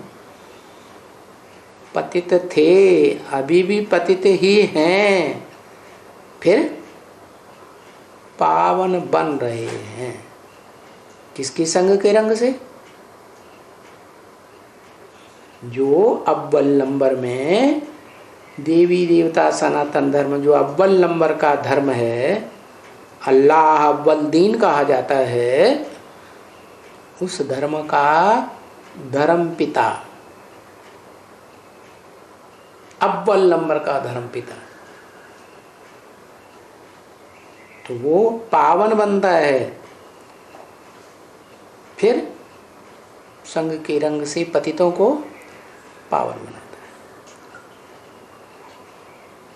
पतित थे, अभी भी पतित ही हैं, फिर पावन बन रहे हैं। किसके संग के रंग से? जो अव्वल नंबर में देवी देवता सनातन धर्म, जो अव्वल नंबर का धर्म है, अल्लाह अव्वल दीन कहा जाता है, उस धर्म का धर्म पिता, अव्वल नंबर का धर्म पिता, तो वो पावन बनता है। फिर संग के रंग से पतितों को पावन बनाता है।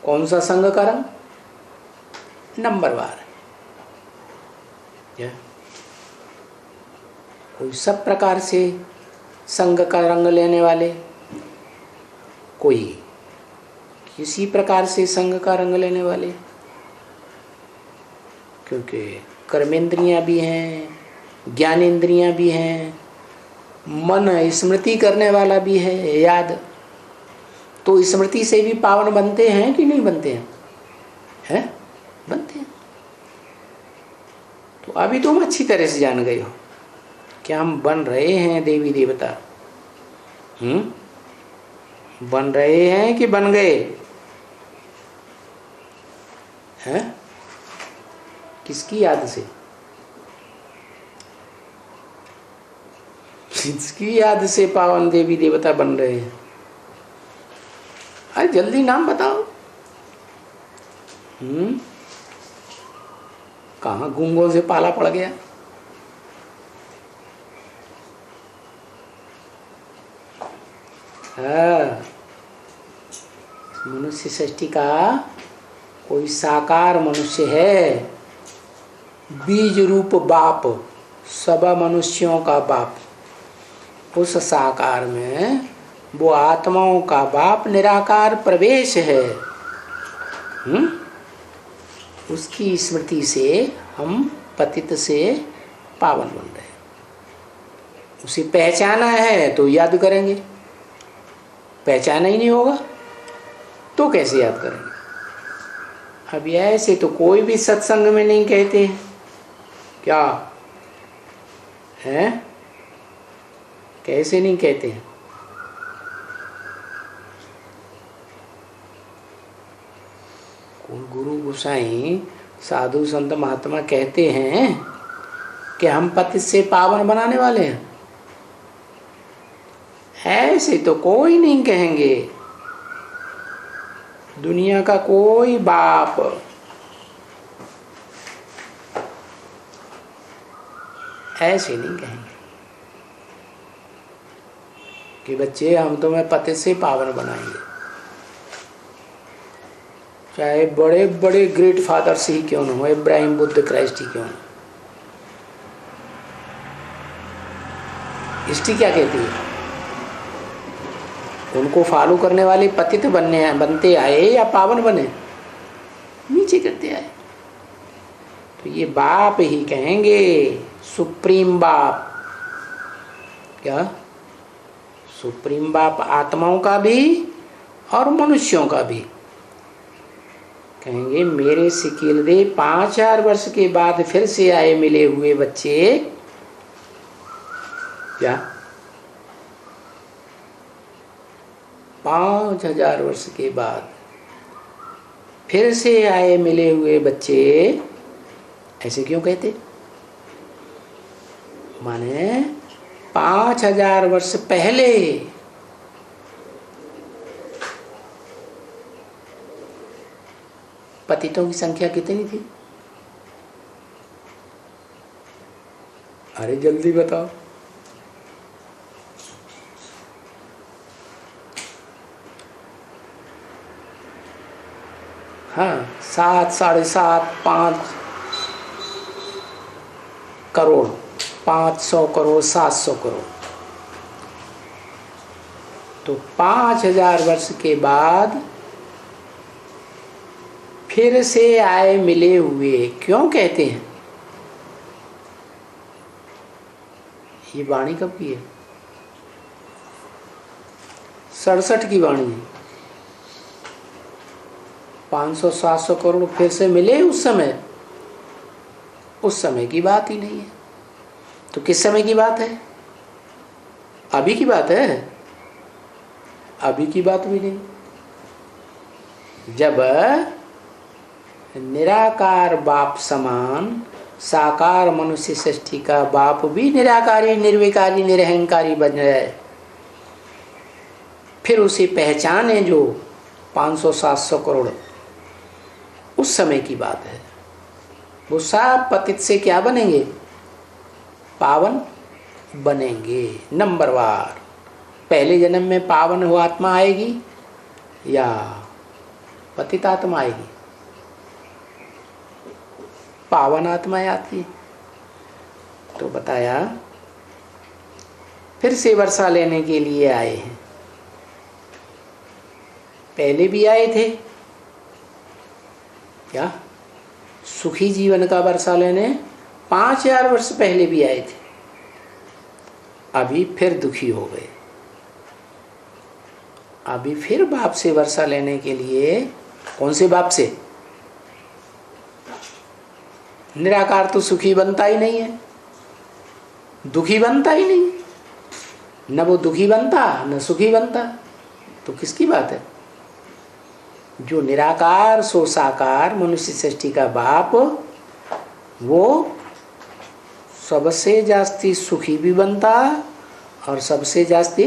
कौन सा संग का रंग? नंबरवार। कोई सब प्रकार से संग का रंग लेने वाले, कोई किसी प्रकार से संग का रंग लेने वाले, क्योंकि कर्मेंद्रियां भी हैं, ज्ञानेंद्रियां भी हैं, मन स्मृति करने वाला भी है, याद। तो स्मृति से भी पावन बनते हैं कि नहीं बनते हैं? हैं? बनते हैं। तो अभी तुम अच्छी तरह से जान गए हो कि हम बन रहे हैं देवी देवता। बन रहे हैं कि बन गए हैं? किसकी याद से? किसकी याद से पावन देवी देवता बन रहे हैं? अरे जल्दी नाम बताओ। कहाँ गूंगों से पाला पड़ गया? मनुष्य सृष्टि का कोई साकार मनुष्य है, बीज रूप बाप, सब मनुष्यों का बाप। उस साकार में वो आत्माओं का बाप निराकार प्रवेश है। उसकी स्मृति से हम पतित से पावन बन रहे हैं। उसे पहचाना है तो याद करेंगे, पहचाना ही नहीं होगा तो कैसे याद करेंगे? अब ऐसे तो कोई भी सत्संग में नहीं कहते हैं। क्या है? कैसे नहीं कहते हैं? गुरु गोसाई साधु संत महात्मा कहते हैं कि हम पति से पावन बनाने वाले हैं। ऐसे तो कोई नहीं कहेंगे, दुनिया का कोई बाप ऐसे नहीं कहेंगे कि बच्चे हम तुम्हें पति से पावन बनाएंगे। चाहे बड़े बड़े ग्रेट फादर्स ही क्यों न हो, इब्राहिम बुद्ध क्राइस्ट ही क्यों न। हिस्ट्री क्या कहती है? उनको फॉलो करने वाले पतित बनते आए या पावन बने? नीचे करते आए। तो ये बाप ही कहेंगे, सुप्रीम बाप। क्या? सुप्रीम बाप आत्माओं का भी और मनुष्यों का भी। कहेंगे मेरे सिकील दे 5000 वर्ष के बाद फिर से आए मिले हुए बच्चे। क्या? 5000 वर्ष के बाद फिर से आए मिले हुए बच्चे। ऐसे क्यों कहते? माने 5000 वर्ष पहले पतितों की संख्या कितनी थी? अरे जल्दी बताओ। हाँ, 7, 7.5, 5 करोड़, 500 करोड़, 700 करोड़। तो 5000 वर्ष के बाद फिर से आए मिले हुए क्यों कहते हैं? ये वाणी कब की है? 67 की वाणी है। 500-700 करोड़ फिर से मिले उस समय की बात ही नहीं है। तो किस समय की बात है? अभी की बात है? अभी की बात भी नहीं। जब निराकार बाप समान साकार मनुष्य सृष्टि का बाप भी निराकारी निर्विकारी निरहंकारी बन जाए, फिर उसे पहचाने जो 500-700 करोड़, उस समय की बात है। वो सब पतित से क्या बनेंगे? पावन बनेंगे। नंबरवार पहले जन्म में पावन हो आत्मा आएगी या पतित आत्मा आएगी? पावन आत्मा आती है। तो बताया फिर से वर्षा लेने के लिए आए हैं। पहले भी आए थे क्या? सुखी जीवन का वर्षा लेने 5000 वर्ष पहले भी आए थे। अभी फिर दुखी हो गए। अभी फिर बाप से वर्षा लेने के लिए। कौन से बाप से? निराकार तो सुखी बनता ही नहीं है, दुखी बनता ही नहीं। न वो दुखी बनता न सुखी बनता। तो किसकी बात है? जो निराकार सो साकार मनुष्य सृष्टि का बाप, वो सबसे जास्ती सुखी भी बनता और सबसे जास्ती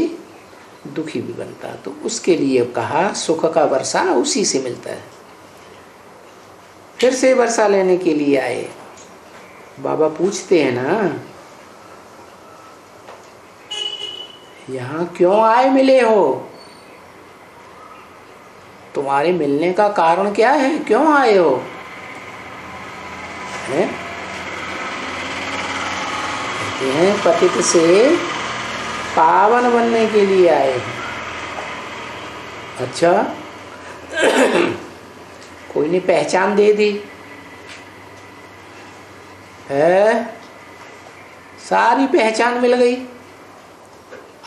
दुखी भी बनता। तो उसके लिए कहा सुख का वर्षा उसी से मिलता है। फिर से वर्षा लेने के लिए आए। बाबा पूछते हैं ना, यहाँ क्यों आए मिले हो? तुम्हारे मिलने का कारण क्या है? क्यों आए हो? कहते हैं पतित से पावन बनने के लिए आए हैं। अच्छा कोई ने पहचान दे दी है, सारी पहचान मिल गई।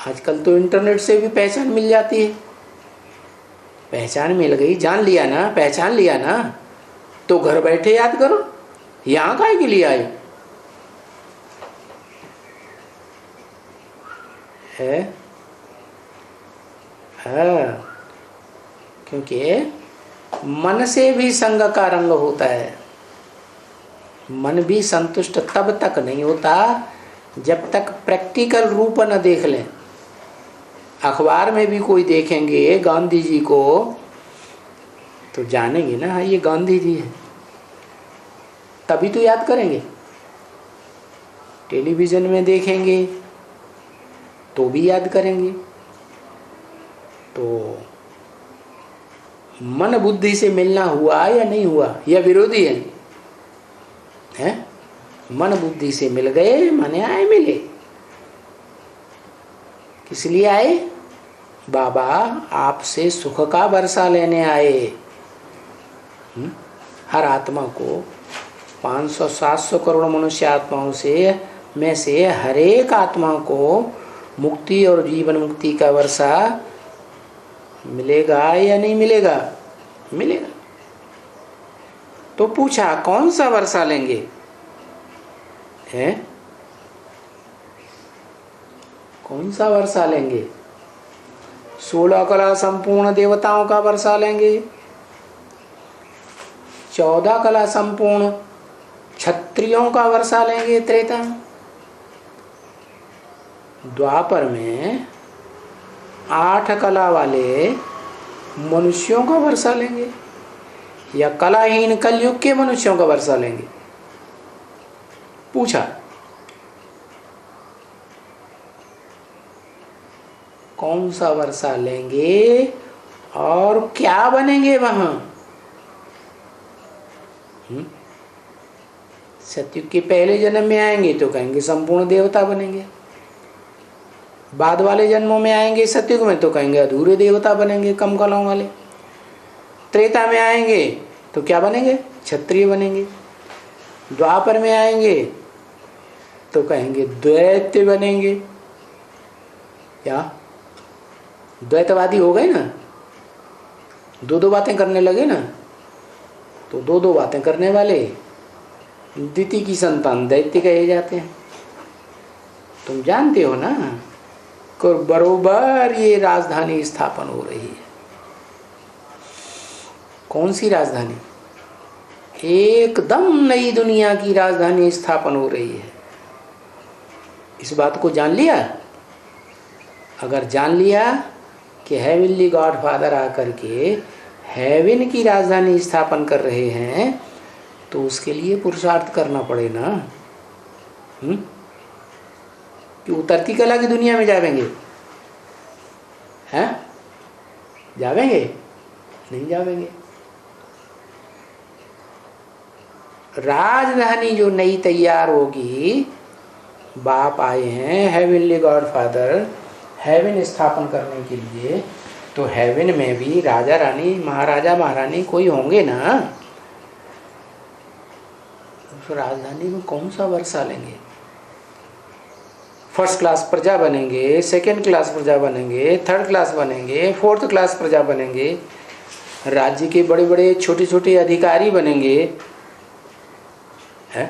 आजकल तो इंटरनेट से भी पहचान मिल जाती है। पहचान मिल गई, जान लिया ना, पहचान लिया ना, तो घर बैठे याद करो। यहाँ काहे के लिए आए है? हाँ, क्योंकि मन से भी संग का रंग होता है। मन भी संतुष्ट तब तक नहीं होता जब तक प्रैक्टिकल रूप न देख लें। अखबार में भी कोई देखेंगे गांधी जी को तो जानेंगे ना ये गांधी जी है, तभी तो याद करेंगे। टेलीविजन में देखेंगे तो भी याद करेंगे। तो मन बुद्धि से मिलना हुआ या नहीं हुआ, या विरोधी है? मन बुद्धि से मिल गए, माने आए मिले। किस लिए आए? बाबा आपसे सुख का वर्षा लेने आए। हर आत्मा को 500-700 करोड़ मनुष्य आत्माओं से में से हर एक आत्मा को मुक्ति और जीवन मुक्ति का वर्षा मिलेगा या नहीं मिलेगा? मिलेगा। तो पूछा कौन सा वर्षा लेंगे? है कौन सा वर्षा लेंगे? 16 कला संपूर्ण देवताओं का वर्षा लेंगे, 14 कला संपूर्ण क्षत्रियों का वर्षा लेंगे त्रेता, द्वापर में 8 कला वाले मनुष्यों का वर्षा लेंगे, या कलाहीन कलयुग के मनुष्यों का वर्षा लेंगे? पूछा कौन सा वर्षा लेंगे और क्या बनेंगे वहां? सतयुग के पहले जन्म में आएंगे तो कहेंगे संपूर्ण देवता बनेंगे, बाद वाले जन्मों में आएंगे सतयुग में तो कहेंगे अधूरे देवता बनेंगे, कम कलाओं वाले। त्रेता में आएंगे तो क्या बनेंगे? क्षत्रिय बनेंगे। द्वापर में आएंगे तो कहेंगे द्वैत बनेंगे। क्या द्वैतवादी हो गए ना, दो दो बातें करने लगे ना, तो दो दो बातें करने वाले द्वितीय की संतान दैत्य कहे जाते हैं। तुम जानते हो ना कि बरोबर ये राजधानी स्थापन हो रही है। कौन सी राजधानी? एकदम नई दुनिया की राजधानी स्थापन हो रही है। इस बात को जान लिया? अगर जान लिया कि हेवनली गॉडफादर आकर के हेवन की राजधानी स्थापन कर रहे हैं तो उसके लिए पुरुषार्थ करना पड़े ना। कि उतरती कला की दुनिया में जावेंगे? हैं? जावेंगे? नहीं जावेंगे। राजधानी जो नई तैयार होगी, बाप आए हैं हेवनली गॉडफादर हेवन स्थापन करने के लिए, तो हेवन में भी राजा रानी महाराजा महारानी कोई होंगे ना। उस राजधानी में कौन सा वर्षा लेंगे? फर्स्ट क्लास प्रजा बनेंगे, सेकंड क्लास प्रजा बनेंगे, थर्ड क्लास बनेंगे, फोर्थ क्लास प्रजा बनेंगे, राज्य के बड़े बड़े छोटे छोटे अधिकारी बनेंगे। है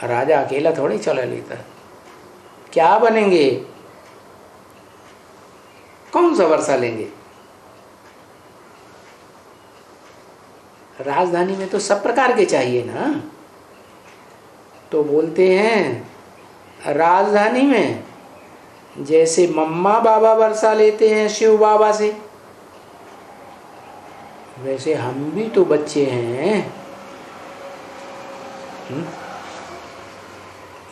राजा अकेला थोड़ी चला लेता। क्या बनेंगे? कौन सा वर्षा लेंगे? राजधानी में तो सब प्रकार के चाहिए ना। तो बोलते हैं राजधानी में जैसे मम्मा बाबा वर्षा लेते हैं शिव बाबा से, वैसे हम भी तो बच्चे हैं।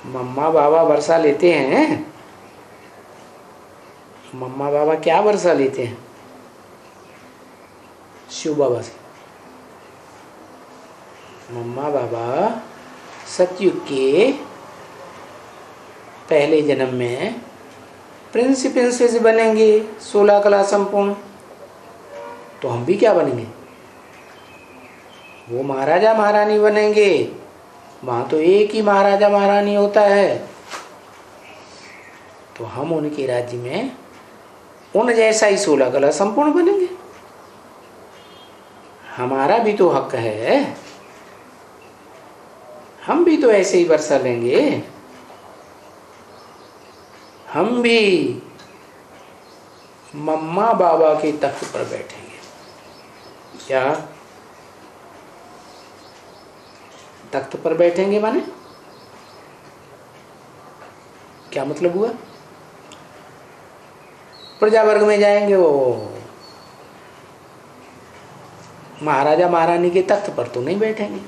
मम्मा बाबा वर्षा लेते हैं। मम्मा बाबा क्या वर्षा लेते हैं? शिव बाबा से। मम्मा बाबा सतयुग के पहले जन्म में प्रिंस प्रिंसेस बनेंगे, 16 कला संपूर्ण। तो हम भी क्या बनेंगे? वो महाराजा महारानी बनेंगे। वहाँ तो एक ही महाराजा महारानी होता है। तो हम उनके राज्य में उन जैसा ही 16 कला संपूर्ण बनेंगे। हमारा भी तो हक है, हम भी तो ऐसे ही वर्षा लेंगे। हम भी मम्मा बाबा के तख्त पर बैठेंगे। क्या तख्त पर बैठेंगे माने क्या मतलब हुआ? प्रजा वर्ग में जाएंगे, वो महाराजा महारानी के तख्त पर तो नहीं बैठेंगे।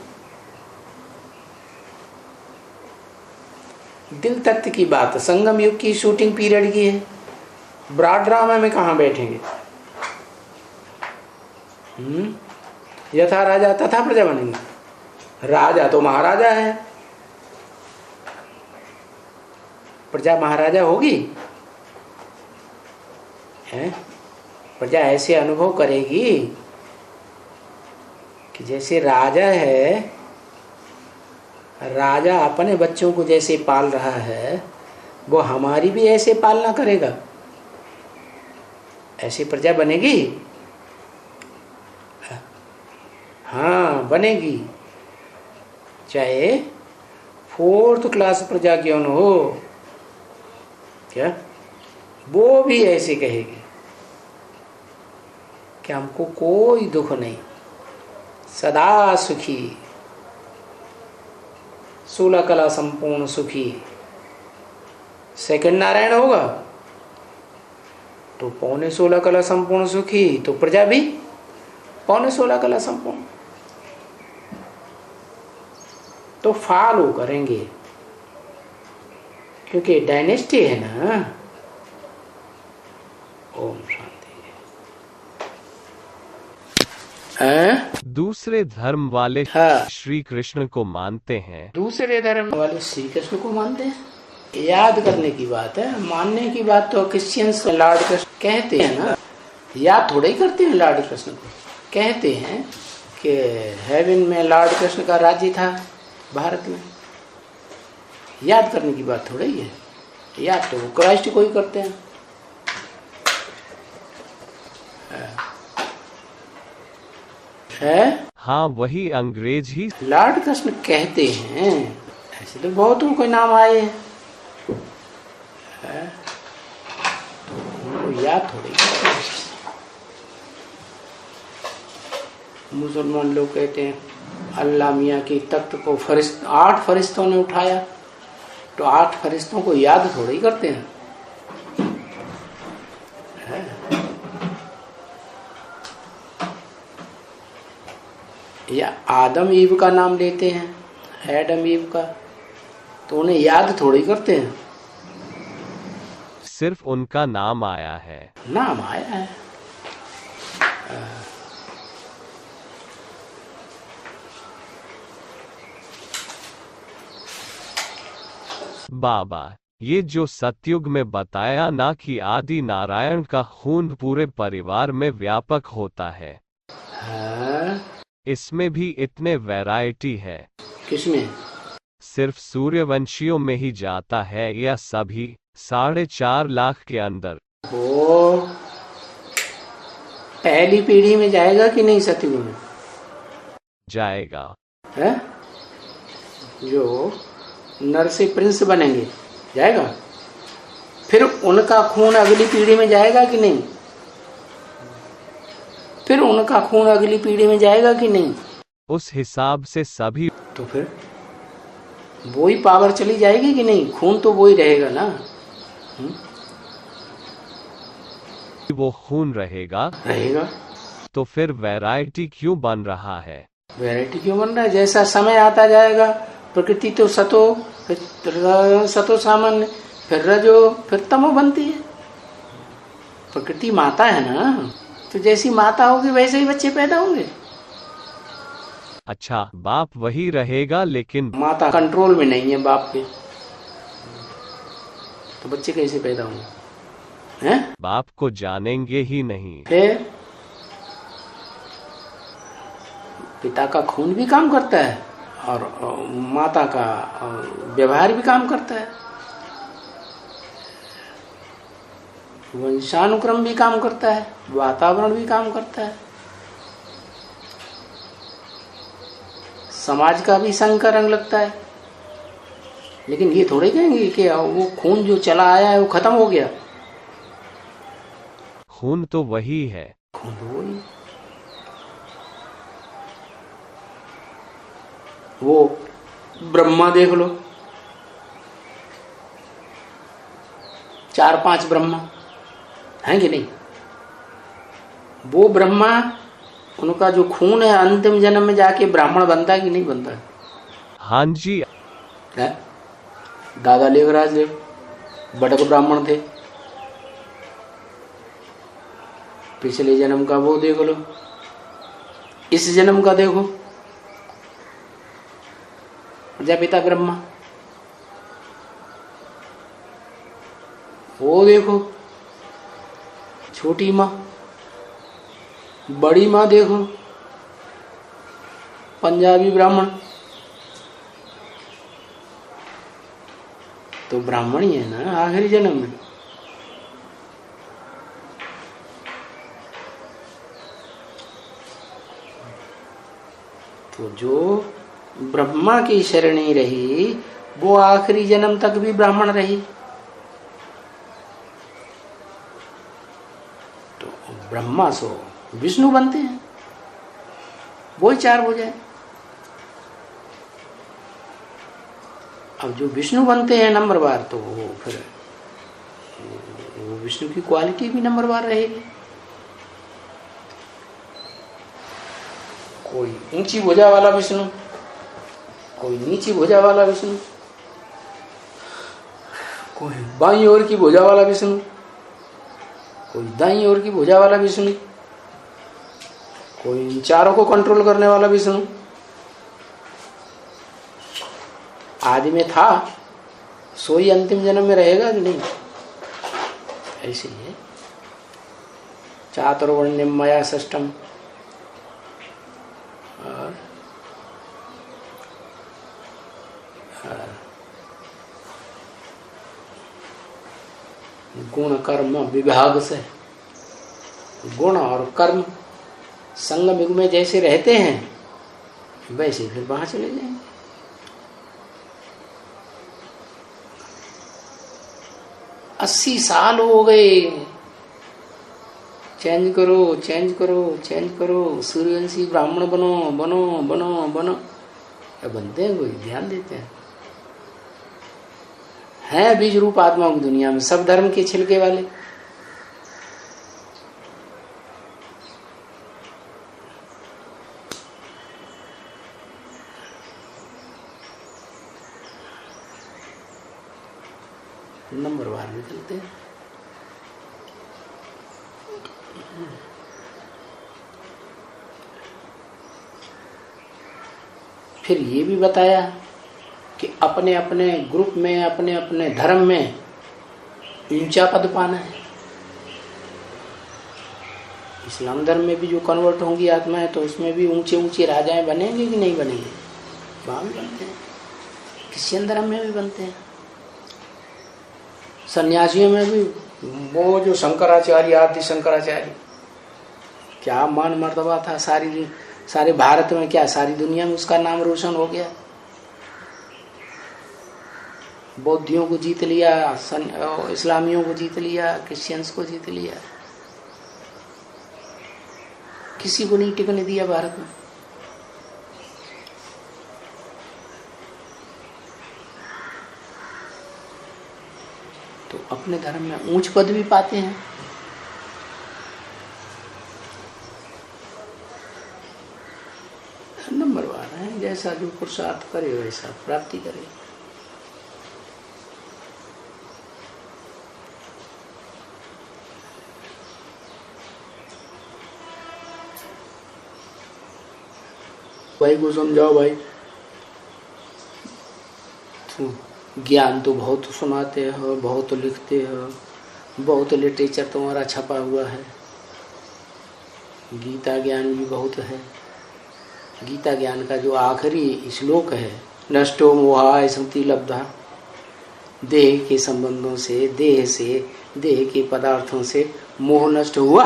दिल तख्त की बात संगम युग की शूटिंग पीरियड की है। ब्रॉड ड्रामा में कहाँ बैठेंगे? यथा राजा तथा प्रजा बनेंगे। राजा तो महाराजा है, प्रजा महाराजा होगी? है प्रजा ऐसे अनुभव करेगी कि जैसे राजा है, राजा अपने बच्चों को जैसे पाल रहा है वो हमारी भी ऐसे पालना करेगा। ऐसी प्रजा बनेगी? हाँ बनेगी, चाहे 4th क्लास प्रजा क्यों न हो। क्या वो भी ऐसे कहेगी कि हमको कोई दुख नहीं, सदा सुखी, 16 कला संपूर्ण सुखी। सेकंड नारायण होगा तो 16.25 कला संपूर्ण सुखी, तो प्रजा भी 16.25 कला संपूर्ण। तो फॉलो करेंगे क्योंकि डायनेस्टी है ना। ओम शांति। दूसरे धर्म वाले हाँ। श्री कृष्ण को मानते हैं। दूसरे धर्म वाले श्री कृष्ण को मानते हैं। याद करने की बात है, मानने की बात तो क्रिश्चियंस लॉर्ड कृष्ण कहते हैं ना, याद थोड़ा ही करते हैं लॉर्ड कृष्ण को। कहते हैं कि हेवन में लॉर्ड कृष्ण का राज्य था, भारत में। याद करने की बात थोड़ा ही है, याद तो वो क्राइस्ट को ही करते हैं। है हाँ, वही अंग्रेज ही लॉर्ड कृष्ण कहते हैं। ऐसे तो बहुतों के नाम आए हैं, उनको याद थोड़ी। मुसलमान लोग कहते हैं अल्लाह मियाँ की तख्त को 8 फरिश्तों ने उठाया, तो 8 फरिश्तों को याद थोड़ी ही करते हैं। या आदम ईव का नाम लेते हैं, एडम ईव का, तो उन्हें याद थोड़ी करते हैं। सिर्फ उनका नाम आया है, नाम आया है। बाबा, ये जो सतयुग में बताया ना कि आदि नारायण का खून पूरे परिवार में व्यापक होता है, इसमें भी इतने वैरायटी है। किसमें? सिर्फ सूर्यवंशियों में ही जाता है या सभी 4.5 लाख के अंदर? वो पहली पीढ़ी में जाएगा कि नहीं सतयुग में? जाएगा है? जो नर से प्रिंस बनेंगे जाएगा। फिर उनका खून अगली पीढ़ी में जाएगा कि नहीं? फिर उनका खून अगली पीढ़ी में जाएगा कि नहीं? उस हिसाब से सभी, तो फिर वो ही पावर चली जाएगी कि नहीं? खून तो वो ही रहेगा ना। वो खून रहेगा। तो फिर वैरायटी क्यों बन रहा है? वैरायटी क्यों बन रहा है? जैसा समय आता जाएगा, प्रकृति तो सतो, फिर सतो सामान्य, फिर रजो, फिर तमो बनती है। प्रकृति माता है ना, तो जैसी माता होगी वैसे ही बच्चे पैदा होंगे। अच्छा, बाप वही रहेगा लेकिन माता कंट्रोल में नहीं है बाप के, तो बच्चे कैसे पैदा होंगे? हैं? बाप को जानेंगे ही नहीं। फिर पिता का खून भी काम करता है और माता का व्यवहार भी काम करता है, वंशानुक्रम भी काम करता है, वातावरण भी काम करता है, समाज का भी संग का रंग लगता है। लेकिन ये थोड़े कहेंगे कि वो खून जो चला आया है वो खत्म हो गया। खून तो वही है। खून तो वही। वो ब्रह्मा देख लो, 4-5 ब्रह्मा हैं कि नहीं? वो ब्रह्मा, उनका जो खून है अंतिम जन्म में जाके ब्राह्मण बनता है कि नहीं बनता है? हाँ जी। है? दादा लेवराज देव बड़क ब्राह्मण थे, पिछले जन्म का वो देख लो, इस जन्म का देखो, प्रजापिता ब्रह्मा, वो देखो छोटी माँ, बड़ी माँ देखो पंजाबी ब्राह्मण, तो ब्राह्मण ही है ना आखिरी जन्म में। तो जो ब्रह्मा की शरणी रही वो आखिरी जन्म तक भी ब्राह्मण रही। तो ब्रह्मा सो विष्णु बनते हैं, वो ही 4 हो जाए। अब जो विष्णु बनते हैं नंबरवार, तो वो फिर वो विष्णु की क्वालिटी भी नंबरवार रहेगी। कोई ऊंची भुजा वाला विष्णु, कोई नीची भुजा वाला विष्णु, कोई बाईं ओर की भुजा वाला विष्णु, कोई दाईं ओर की भुजा वाला विष्णु, कोई इन चारों को कंट्रोल करने वाला विष्णु। आदि में था सोई अंतिम जन्म में रहेगा कि नहीं? ऐसे ही है। चातुर्वर्ण्यम मया षष्ठम, और गुण कर्म विभाग से, गुण और कर्म संगम युग में जैसे रहते हैं वैसे फिर वहां चले जाएंगे। 80 साल हो गए, चेंज करो चेंज करो चेंज करो, सूर्यवंशी ब्राह्मण बनो बनो बनो बनो, बनते हैं कोई? ध्यान देते हैं बीज रूप आत्मा की दुनिया में, सब धर्म के छिलके वाले। नंबर बार निकलते हैं। फिर ये भी बताया कि अपने अपने ग्रुप में, अपने अपने धर्म में ऊंचा पद पाना है। इस्लाम धर्म में भी जो कन्वर्ट होंगी आत्मा है तो उसमें भी ऊंचे ऊंचे राजाएं बनेंगे कि नहीं बनेंगे? वहां भी बनते हैं, क्रिश्चियन धर्म में भी बनते हैं, सन्यासियों में भी। वो जो शंकराचार्य, आदि शंकराचार्य, क्या मान मर्तबा था सारे भारत में, क्या सारी दुनिया में उसका नाम रोशन हो गया। बौद्धियों को जीत लिया, इस्लामियों को जीत लिया, क्रिश्चियंस को जीत लिया, किसी को नहीं टिकने दिया भारत में। तो अपने धर्म में ऊंच पद भी पाते हैं। नंबरवार है, जैसा जो पुरुषार्थ करे वैसा प्राप्ति करे। भाई को समझाओ, भाई ज्ञान तो बहुत सुनाते हो, बहुत लिखते हो, बहुत लिटरेचर तुम्हारा छपा हुआ है, गीता ज्ञान भी बहुत है। गीता ज्ञान का जो आखिरी श्लोक है, नष्टो मोहाय स्मृति लब्धा, देह के संबंधों से, देह के पदार्थों से मोह नष्ट हुआ।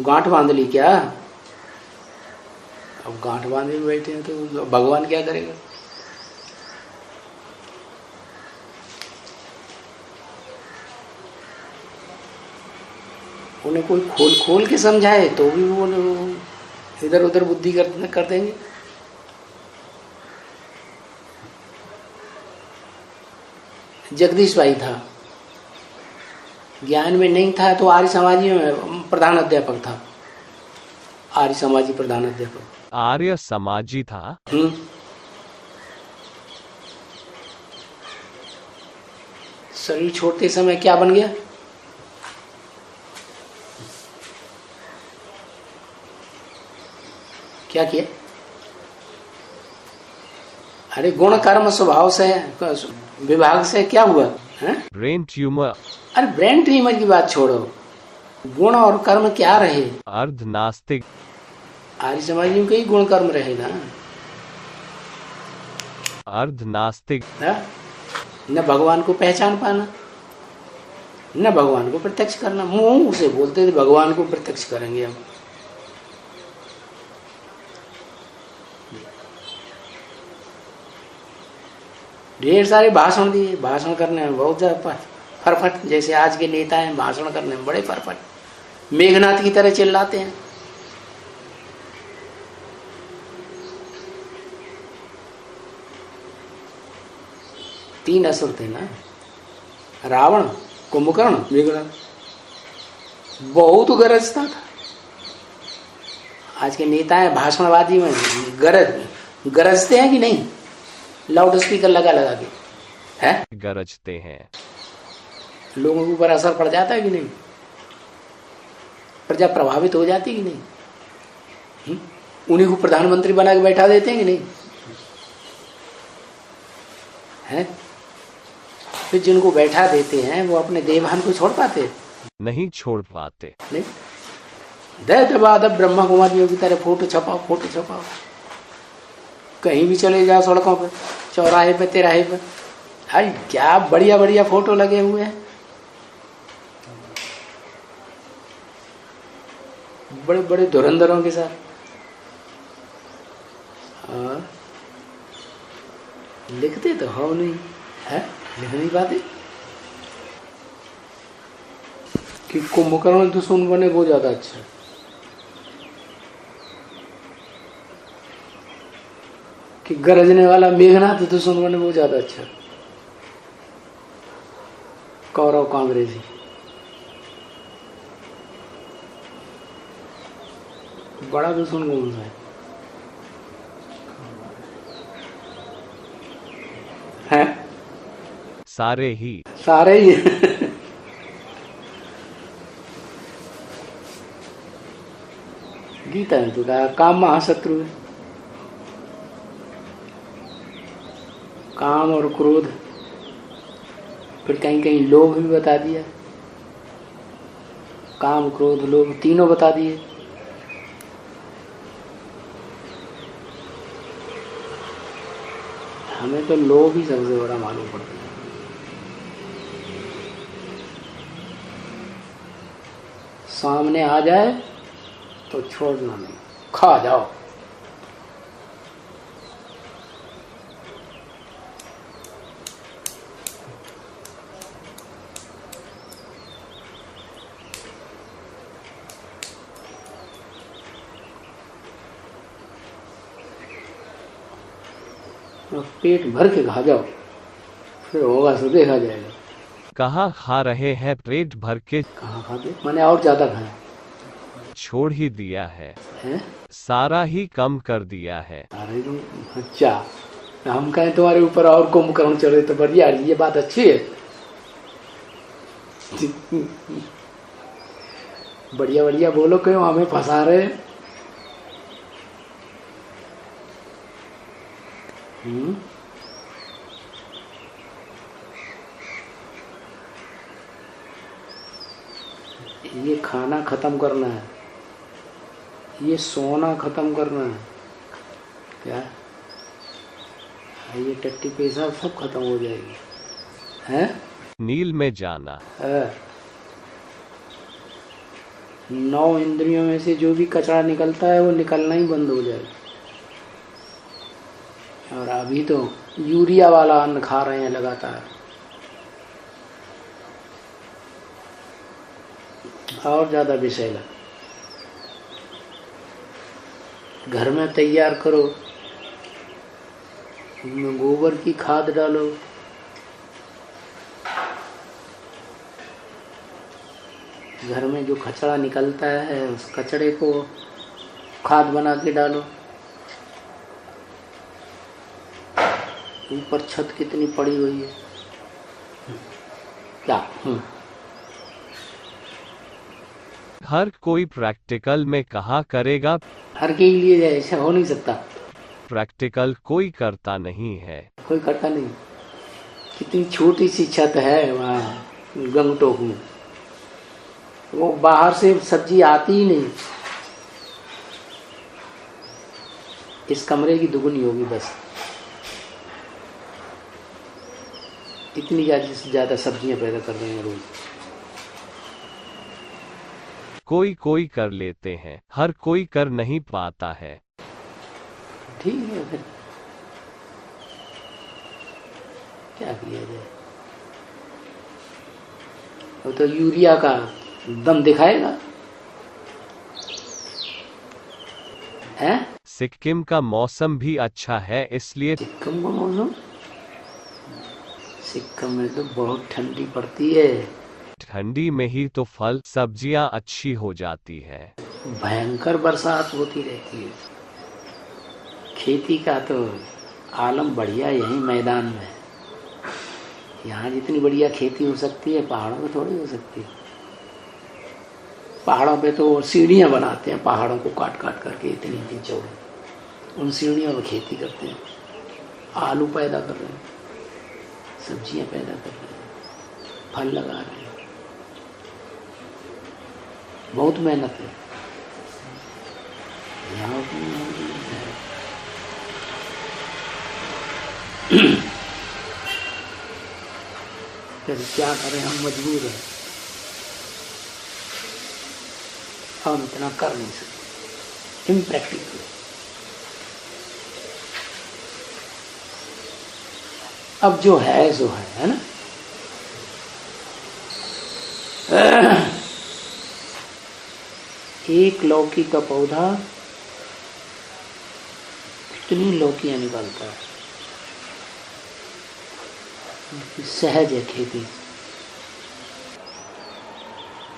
गांठ बांध ली क्या? अब गांठ बांधे बैठे हैं तो भगवान क्या करेगा? उन्हें कोई खोल खोल के समझाए तो भी वो इधर उधर बुद्धि कर देंगे। जगदीश भाई था, ज्ञान में नहीं था तो आर्य समाजी में प्रधान अध्यापक था, आर्य समाजी प्रधान अध्यापक, आर्य समाजी था। शरीर छोड़ते समय क्या बन गया? क्या किया? अरे गुण कर्म स्वभाव से, विभाग से क्या हुआ है? Brain tumour. अरे ब्रेन ट्यूमर की बात छोड़ो, गुण और कर्म क्या रहे? अर्ध नास्तिक। आर्य समाजियों के ही गुण कर्म रहे ना। अर्ध नास्तिक, न भगवान को पहचान पाना, न भगवान को प्रत्यक्ष करना। मुंह से बोलते थे भगवान को प्रत्यक्ष करेंगे हम। ढेर सारे भाषण दिए, भाषण करने में बहुत ज्यादा फरफट, जैसे आज के नेता हैं भाषण करने में बड़े फरफट, मेघनाथ की तरह चिल्लाते हैं। तीन असुर थे ना, रावण, कुंभकर्ण, मेघनाथ। बहुत गरजता था। आज के नेता हैं भाषणबाजी में गरजते हैं कि नहीं? लाउड स्पीकर लगा के है, गरजते हैं। लोगों के ऊपर असर पड़ जाता है कि नहीं? प्रजा प्रभावित हो जाती है कि नहीं? उन्हीं को प्रधानमंत्री बना के बैठा देते हैं कि नहीं? है फिर जिनको बैठा देते हैं वो अपने देवान को छोड़ पाते? नहीं छोड़ पाते। नहीं। दैत्यवाद ब्रह्मा कुमारियों की तरह फोटो छपाओ, फोटो छपाओ, कहीं भी चले जाओ, सड़कों पे, चौराहे पे, तिराहे पे, हाय क्या बढ़िया बढ़िया फोटो लगे हुए हैं, बड़े बड़े धुरंधरों के साथ। और लिखते तो हो नहीं है, लिख नहीं पाते कि कुंभकर्ण दुश्मन बने वो ज्यादा अच्छा, कि गरजने वाला मेघनाथ दुश्मन बने वो ज्यादा अच्छा। कौरव कांग्रेसी, बड़ा दुश्मन कौन सा है? सारे ही। सारे ही गीता ने तो कहा काम महाशत्रु है, काम और क्रोध, फिर कहीं कहीं लोभ भी बता दिया, काम क्रोध लोभ तीनों बता दिए। हमें तो लोभ ही सबसे बड़ा मालूम पड़ता है। सामने आ जाए तो छोड़ना नहीं, खा जाओ। पेट भर के खा जाओ, फिर होगा सो देखा जाएगा। कहाँ खा रहे हैं पेट भर के? कहाँ खाते, मैंने और ज्यादा खाया, छोड़ ही दिया है, है? सारा ही कम कर दिया है। अरे अच्छा, हम कहें तुम्हारे ऊपर और कुंभकर्ण चढ़े तो बढ़िया, ये बात अच्छी है। बढ़िया बढ़िया बोलो, क्यों हमें फंसा रहे? ये खाना खत्म करना है, ये सोना खत्म करना है, क्या ये टट्टी पेशाब सब खत्म हो जाएगी, हैं? नील में जाना है। 9 इंद्रियों में से जो भी कचरा निकलता है वो निकलना ही बंद हो जाएगा। और अभी तो यूरिया वाला अन्न खा रहे हैं लगातार, और ज्यादा विषैला। घर में तैयार करो, उसमें गोबर की खाद डालो, घर में जो कचरा निकलता है उस कचड़े को खाद बना के डालो। ऊपर छत कितनी पड़ी हुई है, क्या? हर कोई प्रैक्टिकल में कहा करेगा? हर के लिए ऐसा हो नहीं सकता, प्रैक्टिकल कोई करता नहीं है, कोई करता नहीं। कितनी छोटी सी छत है वहाँ गंगटोक में, वो बाहर से सब्जी आती ही नहीं, इस कमरे की दुगुनी होगी बस, इतनी ज्यादा सब्जियां पैदा कर रहे हैं रोज। कोई कोई कर लेते हैं, हर कोई कर नहीं पाता है। ठीक है, फिर क्या किया जाए? वो तो यूरिया का दम दिखाएगा, है? सिक्किम का मौसम भी अच्छा है, इसलिए सिक्किम का मौसम, सिक्किम में तो बहुत ठंडी पड़ती है, ठंडी में ही तो फल सब्जियां अच्छी हो जाती है। भयंकर बरसात होती रहती है। खेती का तो आलम बढ़िया यही मैदान में है। यहाँ जितनी बढ़िया खेती हो सकती है पहाड़ों पे थोड़ी हो सकती है। पहाड़ों पे तो सीढ़ियाँ बनाते हैं, पहाड़ों को काट काट करके इतनी इतनी चौड़ी, उन सीढ़ियों में खेती करते हैं, आलू पैदा कर रहे हैं, सब्जियाँ पैदा कर रहे हैं। फल लगा रहे हैं, बहुत मेहनत है। यहाँ फिर क्या करें, हम मजबूर हैं, हम इतना कर नहीं सकते, इम्प्रैक्टिकल। अब जो है सो है ना। एक लौकी का पौधा कितनी लौकियां निकालता है, सहज है खेती।